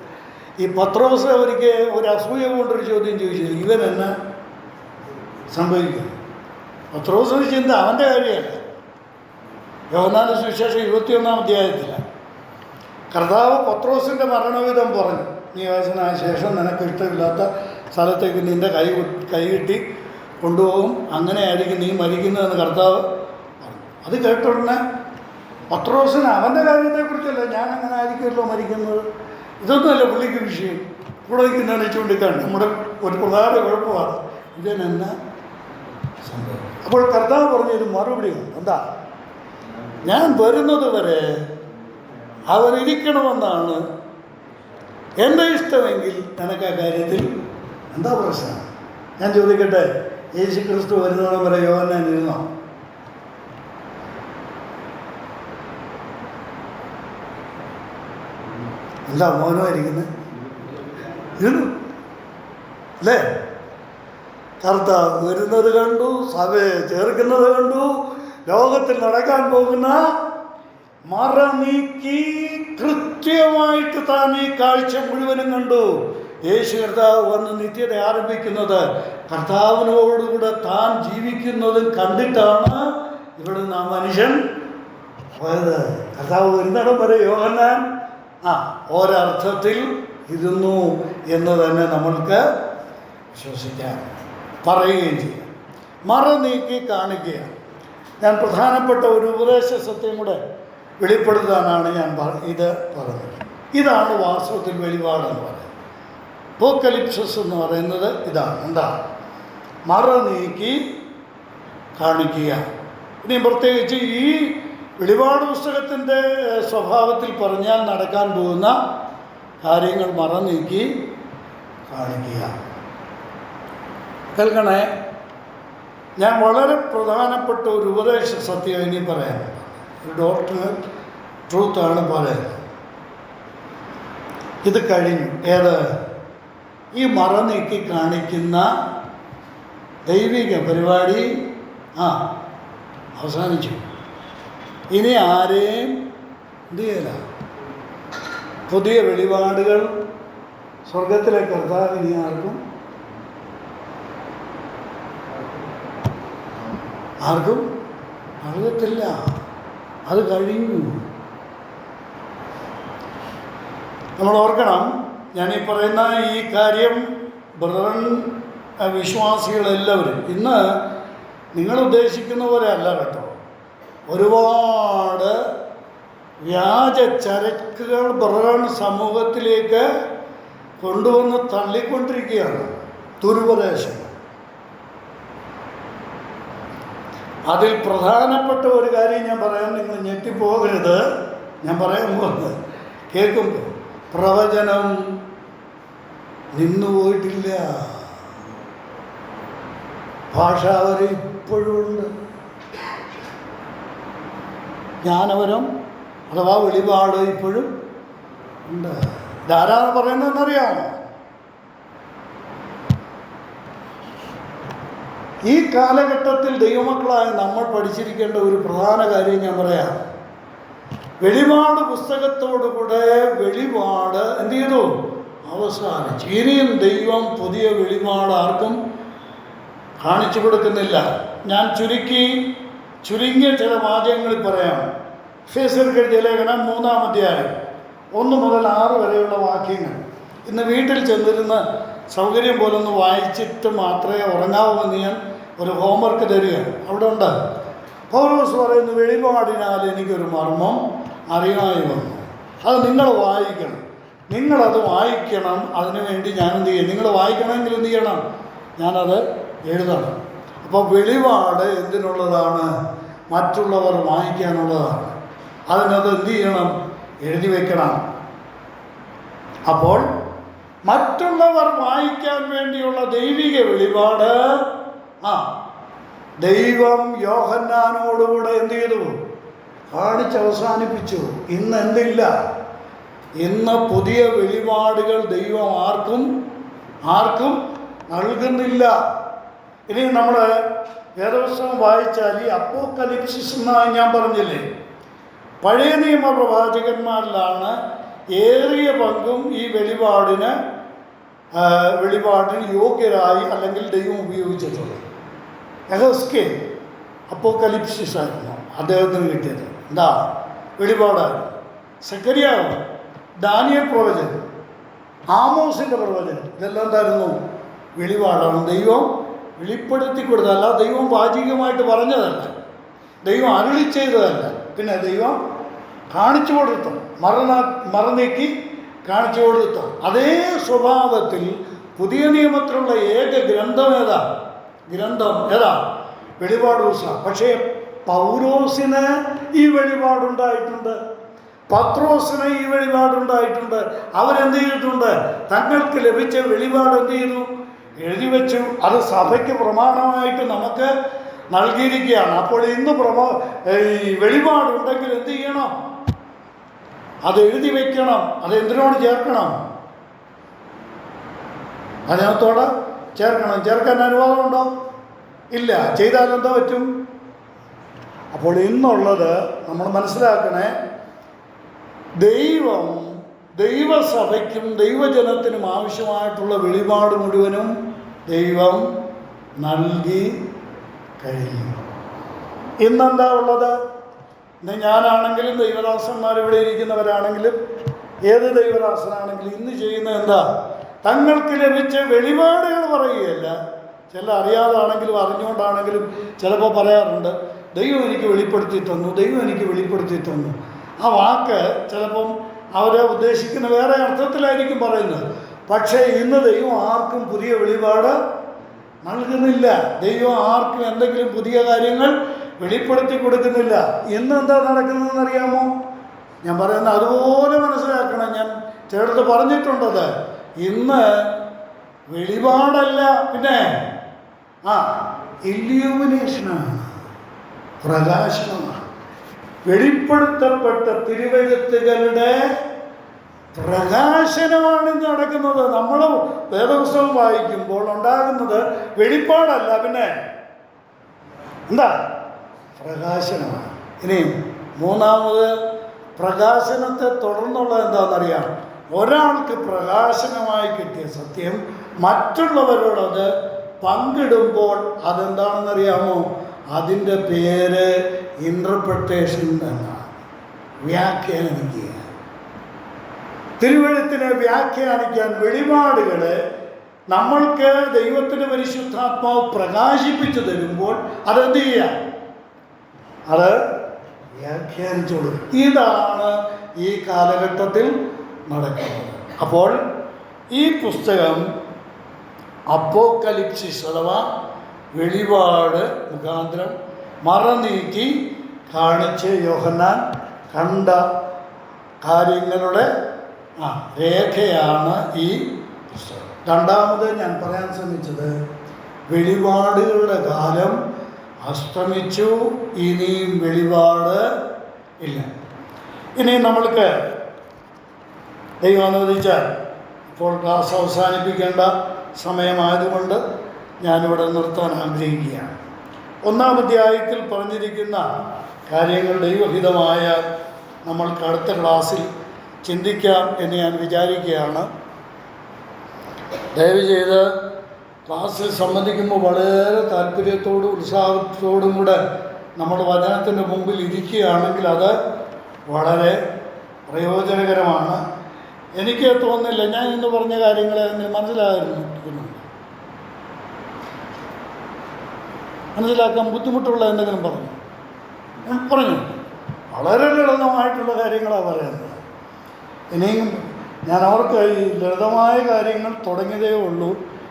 ഈ പത്രോസ് ഒരിക്കൽ ഒരു അസൂയ കൊണ്ടൊരു ചോദ്യം ചോദിച്ചു, ഇവൻ എന്നെ സംഭവിക്കും. പത്രോസിന് ചിന്ത അവൻ്റെ കാര്യമല്ല. യോഹന്നാന്റെ സുവിശേഷം 21-ാം അധ്യായത്തിലാണ് കർത്താവ് പത്രോസിൻ്റെ മരണവിധം പറഞ്ഞു. നീ വയസ്സനായ ശേഷം നിനക്ക് ഇഷ്ടമില്ലാത്ത സ്ഥലത്തേക്ക് നിൻ്റെ കൈകിട്ടി കൊണ്ടുപോകും, അങ്ങനെയായിരിക്കും നീ മരിക്കുന്നതെന്ന് കർത്താവ് പറഞ്ഞു. അത് കേട്ടുടനെ പത്രോസിന് അവൻ്റെ കാര്യത്തെക്കുറിച്ചല്ല, ഞാൻ അങ്ങനെ ആയിരിക്കുമല്ലോ മരിക്കുന്നത്, ഇതൊന്നുമല്ല പുള്ളിക്ക് വിഷയം. കൂടെ നിൽക്കുന്നതിനെ ചൂണ്ടിക്കാണ് നമ്മുടെ ഒരു പ്രധാന കുഴപ്പമാണ് ഇതിനെന്ന സംഭവം. അപ്പോൾ കർത്താവ് പറഞ്ഞൊരു മറുപടിയാണ്. എന്താ? ഞാൻ വരുന്നത് വരെ അവരിയ്ക്കണമെന്നാണ് എൻ്റെ ഇഷ്ടമെങ്കിൽ നിനക്ക് ആ കാര്യത്തിൽ എന്താ പ്രശ്നം? ഞാൻ ചോദിക്കട്ടെ, യേശു ക്രിസ്തു വരുന്നോളം വരെ യോഹന്നാൻ ഇരുന്നോ? എന്താ മൗനമായിരിക്കുന്നത്? ഇരുന്നു അല്ലേ? കർത്താവ് വരുന്നത് കണ്ടു, സഭയെ ചേർക്കുന്നത് കണ്ടു, ലോകത്തിൽ നടക്കാൻ പോകുന്ന മറ നീക്കി കൃത്യമായിട്ട് താൻ ഈ കാഴ്ച മുഴുവനും കണ്ടു. യേശു കർത്താവ് വന്ന് നിത്യത ആരംഭിക്കുന്നത് കർത്താവിനോടുകൂടെ താൻ ജീവിക്കുന്നതും കണ്ടിട്ടാണ് ഇവിടെ നാം മനുഷ്യൻ പോയത്. കർത്താവ് വരുന്നിടം വരെ യോഹന്നാൻ ഒരർത്ഥത്തിൽ ഇരുന്നു എന്ന് തന്നെ നമ്മൾക്ക് വിശ്വസിക്കാം, പറയുകയും ചെയ്യാം. മറ നീക്കി കാണിക്കുക. ഞാൻ പ്രധാനപ്പെട്ട ഒരു ഉപദേശ സത്യം കൂടെ വെളിപ്പെടുത്താനാണ് ഞാൻ ഇത് പറഞ്ഞത്. ഇതാണ് വാസ്തവത്തിൽ വെളിപാടെന്ന് പറയുന്നത്. അപ്പോക്കലിപ്സിസ് എന്ന് പറയുന്നത് ഇതാണ്. എന്താ? മറ നീക്കി കാണിക്കുക. ഇനി പ്രത്യേകിച്ച് ഈ വെളിപാട് പുസ്തകത്തിൻ്റെ സ്വഭാവത്തിൽ പറഞ്ഞാൽ നടക്കാൻ പോകുന്ന കാര്യങ്ങൾ മറ നീക്കി കാണിക്കുക. കേൾക്കണേ, ഞാൻ വളരെ പ്രധാനപ്പെട്ട ഒരു ഉപദേശ സത്യം ഇനി പറയാനുണ്ട്. ഒരു ഡോക്ടറിന് ട്രൂത്താണ് പറയുന്നത്. ഇത് കഴിഞ്ഞു. ഏത്? ഈ മറ നീക്കി കാണിക്കുന്ന ദൈവിക പരിപാടി അവസാനിച്ചു. ഇനി ആരെയും എന്ത് ചെയ്യില്ല. പുതിയ വെളിപാടുകൾ സ്വർഗത്തിലെ കർത്താവ് ഇനി ആർക്കും അറിയത്തില്ല. അത് കഴിഞ്ഞു. നമ്മൾ ഓർക്കണം, ഞാനീ പറയുന്ന ഈ കാര്യം ബ്രദറൻ വിശ്വാസികളെല്ലാവരും ഇന്ന് നിങ്ങൾ ഉദ്ദേശിക്കുന്ന പോലെ അല്ല കേട്ടോ. ഒരുപാട് വ്യാജ ചരക്കുകൾ ബ്രദറൻ സമൂഹത്തിലേക്ക് കൊണ്ടുവന്ന് തള്ളിക്കൊണ്ടിരിക്കുകയാണ്. ദുരുപദേശം. അതിൽ പ്രധാനപ്പെട്ട ഒരു കാര്യം ഞാൻ പറയാൻ, നിങ്ങൾ ഞെട്ടിപ്പോകരുത്. ഞാൻ പറയാൻ പോകുന്നത് കേൾക്കുമ്പോൾ പ്രവചനം നിന്നുപോയിട്ടില്ല. ഭാഷാവരം ഇപ്പോഴും ഉണ്ട്. ജ്ഞാനവരം അഥവാ വെളിപാട് ഇപ്പോഴും ഉണ്ട്. ഇതാരാണ് പറയുന്നതെന്നറിയാമോ? ഈ കാലഘട്ടത്തിൽ ദൈവമക്കളായ നമ്മൾ പഠിച്ചിരിക്കേണ്ട ഒരു പ്രധാന കാര്യം ഞാൻ പറയാം. വെളിപാട് പുസ്തകത്തോടുകൂടെ വെളിപാട് എന്ത് ചെയ്തു? അവസാനിച്ചു. ഇനിയും ദൈവം പുതിയ വെളിപാട് ആർക്കും കാണിച്ചു കൊടുക്കുന്നില്ല. ഞാൻ ചുരുങ്ങിയ ചില വാചകങ്ങളിൽ പറയാം. എഫേസ്യർക്ക് എഴുതിയ ലേഖനം 3-ാം അധ്യായം 1 മുതൽ 6 വരെയുള്ള വാക്യങ്ങൾ ഇന്ന് വീട്ടിൽ ചെന്നിരുന്ന് സൗകര്യം പോലെ ഒന്ന് വായിച്ചിട്ട് മാത്രമേ ഉറങ്ങാവൂന്ന് ഞാൻ ഒരു ഹോംവർക്ക് തരിക. അവിടെ ഉണ്ട്. പൗലോസ് പറയുന്നു, വെളിപാടിനാൽ എനിക്കൊരു മർമ്മം അറിയായി വന്നു. അത് നിങ്ങൾ വായിക്കണം. നിങ്ങളത് വായിക്കണം. അതിനുവേണ്ടി ഞാൻ എന്ത് ചെയ്യും? നിങ്ങൾ വായിക്കണമെങ്കിൽ എന്ത് ചെയ്യണം? ഞാനത് എഴുതണം. അപ്പോൾ വെളിപാട് എന്തിനുള്ളതാണ്? മറ്റുള്ളവർ വായിക്കാനുള്ളതാണ്. അതിനത് എന്ത് ചെയ്യണം? എഴുതി വയ്ക്കണം. അപ്പോൾ മറ്റുള്ളവർ വായിക്കാൻ വേണ്ടിയുള്ള ദൈവിക വെളിപാട് ദൈവം യോഹന്നാനോടുകൂടെ എന്ത് ചെയ്തു? കാണിച്ചവസാനിപ്പിച്ചു. ഇന്ന് എന്തില്ല? ഇന്ന് പുതിയ വെളിപാടുകൾ ദൈവം ആർക്കും നൽകുന്നില്ല. ഇനി നമ്മൾ വേദപുസ്തകം വായിച്ചാൽ ഈ അപ്പോക്കലിപ്സിസ് എന്നാണ് ഞാൻ പറഞ്ഞില്ലേ, പഴയ നിയമ പ്രവാചകന്മാരിലാണ് ഏറിയ പങ്കും ഈ വെളിപാടിന് യോഗ്യരായി അല്ലെങ്കിൽ ദൈവം ഉപയോഗിച്ചിട്ടുള്ളത്. യെഹെസ്കേൽ അപ്പോക്കലിപ്സിസ് ആയിരുന്നു അദ്ദേഹത്തിന് കിട്ടിയത്. എന്താ? വെളിപാടായിരുന്നു. സെക്കറിയാവ്, ദാനിയേൽ പ്രവചനം, ആമോസിൻ്റെ പ്രവചനം, ഇതെല്ലാം എന്തായിരുന്നു? വെളിപാടാണ്. ദൈവം വെളിപ്പെടുത്തി കൊടുത്തത്. അല്ല ദൈവം വാചികമായിട്ട് പറഞ്ഞതല്ല, ദൈവം അരുളി ചെയ്തതല്ല. പിന്നെ ദൈവം കാണിച്ചു കൊടുത്തു, മറന്നേക്കി കാണിച്ചു കൊടുത്തു. അതേ സ്വഭാവത്തിൽ പുതിയ നിയമത്തിലുള്ള ഏക ഗ്രന്ഥം ഏതാ? വെളിപാട് പുസ്തകം. പക്ഷേ പൗലോസിന് ഈ വെളിപാടുണ്ടായിട്ടുണ്ട്, പത്രോസിന് ഈ വെളിപാടുണ്ടായിട്ടുണ്ട്. അവരെന്ത് ചെയ്തിട്ടുണ്ട്? തങ്ങൾക്ക് ലഭിച്ച വെളിപാട് എന്ത് ചെയ്തു? എഴുതി വെച്ചു. അത് സഭയ്ക്ക് പ്രമാണമായിട്ട് നമുക്ക് നൽകിയിരിക്കുകയാണ്. അപ്പോൾ ഇന്ന് ഈ വെളിപാടുണ്ടെങ്കിൽ എന്ത് ചെയ്യണം? അത് എഴുതി വയ്ക്കണം. അത് എന്തിനോട് ചേർക്കണം? അതിനകത്തോടെ ചേർക്കണം. ചേർക്കാൻ അനുവാദമുണ്ടോ? ഇല്ല. ചെയ്താൽ എന്താ പറ്റും? അപ്പോൾ ഇന്നുള്ളത് നമ്മൾ മനസ്സിലാക്കണേ, ദൈവസഭയ്ക്കും ദൈവജനത്തിനും ആവശ്യമായിട്ടുള്ള വെളിപാട് മുഴുവനും ദൈവം നൽകി കഴിഞ്ഞു. ഇന്നെന്താ ഉള്ളത്? ഇന്ന് ഞാനാണെങ്കിലും ദൈവദാസന്മാർ ഇവിടെ ഇരിക്കുന്നവരാണെങ്കിലും ഏത് ദൈവദാസനാണെങ്കിലും ഇന്ന് ചെയ്യുന്ന എന്താ? തങ്ങൾക്ക് ലഭിച്ച വെളിപാടുകൾ പറയുകയല്ല. ചില അറിയാതാണെങ്കിലും അറിഞ്ഞുകൊണ്ടാണെങ്കിലും ചിലപ്പോൾ പറയാറുണ്ട്, ദൈവം എനിക്ക് വെളിപ്പെടുത്തി തന്നു, ദൈവം എനിക്ക് വെളിപ്പെടുത്തി തന്നു. ആ വാക്ക് ചിലപ്പം അവരെ ഉദ്ദേശിക്കുന്ന വേറെ അർത്ഥത്തിലായിരിക്കും പറയുന്നത്. പക്ഷേ ഇന്ന് ദൈവം ആർക്കും പുതിയ വെളിപാട് നൽകുന്നില്ല. ദൈവം ആർക്കും എന്തെങ്കിലും പുതിയ കാര്യങ്ങൾ വെളിപ്പെടുത്തി കൊടുക്കുന്നില്ല. ഇന്ന് എന്താ നടക്കുന്നതെന്ന് അറിയാമോ? ഞാൻ പറയുന്ന അതുപോലെ മനസ്സിലാക്കണം. ഞാൻ ചേർത്ത് പറഞ്ഞിട്ടുണ്ടത്. ഇന്ന് വെളിപാടല്ല, പിന്നെ ഇല്യൂമിനേഷനാണ്, പ്രകാശനമാണ്. വെളിപ്പെടുത്തപ്പെട്ട തിരുവെഴുത്തുകളുടെ പ്രകാശനമാണ് ഇന്ന് നടക്കുന്നത്. നമ്മൾ വേദപുസ്തകം വായിക്കുമ്പോൾ ഉണ്ടാകുന്നത് വെളിപ്പാടല്ല, പിന്നെ എന്താ? പ്രകാശനമാണ്. ഇനിയും മൂന്നാമത് പ്രകാശനത്തെ തുടർന്നുള്ള എന്താണെന്നറിയാം? ഒരാൾക്ക് പ്രകാശനമായി കിട്ടിയ സത്യം മറ്റുള്ളവരോടത് പങ്കിടുമ്പോൾ അതെന്താണെന്നറിയാമോ? അതിൻ്റെ പേര് ഇൻ്റർപ്രിട്ടേഷൻ എന്നാണ്. വ്യാഖ്യാനിക്കുക. തിരുവെഴുത്തിനെ വ്യാഖ്യാനിക്കാൻ വെളിപാടുകൾ നമ്മൾക്ക് ദൈവത്തിൻ്റെ പരിശുദ്ധാത്മാവ് പ്രകാശിപ്പിച്ചു തരുമ്പോൾ അതെന്ത് ചെയ്യാം? അത് വ്യാഖ്യാനിച്ചു കൊടുക്കും. ഇതാണ് ഈ കാലഘട്ടത്തിൽ നടക്കുന്നത്. അപ്പോൾ ഈ പുസ്തകം അപ്പോക്കലിപ്സിസ് അഥവാ വെളിപാട് മുഖാന്തരം മറനീക്കി കാണിച്ച് യോഹന്നാൻ കണ്ട കാര്യങ്ങളുടെ രേഖയാണ് ഈ പുസ്തകം. രണ്ടാമത് ഞാൻ പറയാൻ ശ്രമിച്ചത്, വെളിപാടുകളുടെ കാലം അസ്തമിച്ചു, ഇനിയും വെളിപാട് ഇല്ല. ഇനി നമ്മൾക്ക് ദൈവം അനുവദിച്ചാൽ ഇപ്പോൾ ക്ലാസ് അവസാനിപ്പിക്കേണ്ട സമയമായതുകൊണ്ട് ഞാനിവിടെ നിർത്താൻ ആഗ്രഹിക്കുകയാണ്. 1-ാം അധ്യായത്തിൽ പറഞ്ഞിരിക്കുന്ന കാര്യങ്ങൾ ദൈവഹിതമായ നമ്മൾക്ക് അടുത്ത ക്ലാസ്സിൽ ചിന്തിക്കാം എന്ന് ഞാൻ വിചാരിക്കുകയാണ്. ദയവ് ചെയ്ത് ക്ലാസ്സിൽ സംബന്ധിക്കുമ്പോൾ വളരെ താല്പര്യത്തോടും ഉത്സാഹത്തോടും കൂടെ നമ്മുടെ വചനത്തിൻ്റെ മുമ്പിൽ ഇരിക്കുകയാണെങ്കിൽ അത് വളരെ പ്രയോജനകരമാണ്. എനിക്ക് തോന്നുന്നില്ല ഞാൻ ഇന്ന് പറഞ്ഞ കാര്യങ്ങളെ മനസ്സിലാക്കാൻ ബുദ്ധിമുട്ടുള്ള എന്തെങ്കിലും പറഞ്ഞു വളരെ ലളിതമായിട്ടുള്ള കാര്യങ്ങളാണ് പറയുന്നത്. ഇനിയും ഞാൻ അവർക്ക് ഈ ലളിതമായ കാര്യങ്ങൾ തുടങ്ങിയതേ ഉള്ളൂ.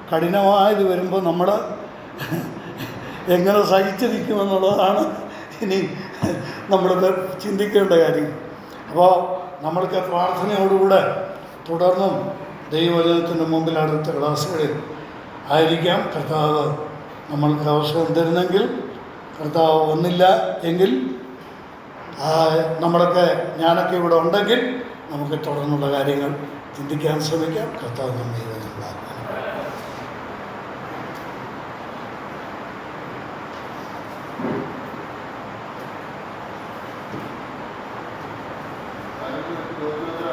കഠിനമായത് വരുമ്പോൾ നമ്മൾ എങ്ങനെ സഹിച്ചിരിക്കുമെന്നുള്ളതാണ് ഇനി നമ്മൾ ചിന്തിക്കേണ്ട കാര്യം. അപ്പോൾ നമ്മൾക്ക് പ്രാർത്ഥനയോടുകൂടെ തുടർന്നും ദൈവവചനത്തിൻ്റെ മുമ്പിൽ അടുത്ത ക്ലാസ്സുകളിൽ ആയിരിക്കാം. കർത്താവ് നമ്മൾക്ക് അവസരം തരുന്നെങ്കിൽ, കർത്താവ് ഒന്നില്ല എങ്കിൽ നമ്മളൊക്കെ ഞാനൊക്കെ ഇവിടെ ഉണ്ടെങ്കിൽ നമുക്ക് തുടർന്നുള്ള കാര്യങ്ങൾ ചിന്തിക്കാൻ ശ്രമിക്കാം. കർത്താവ് നമ്മെ നമ്മളാക്കും.
ചോദ്യോത്തര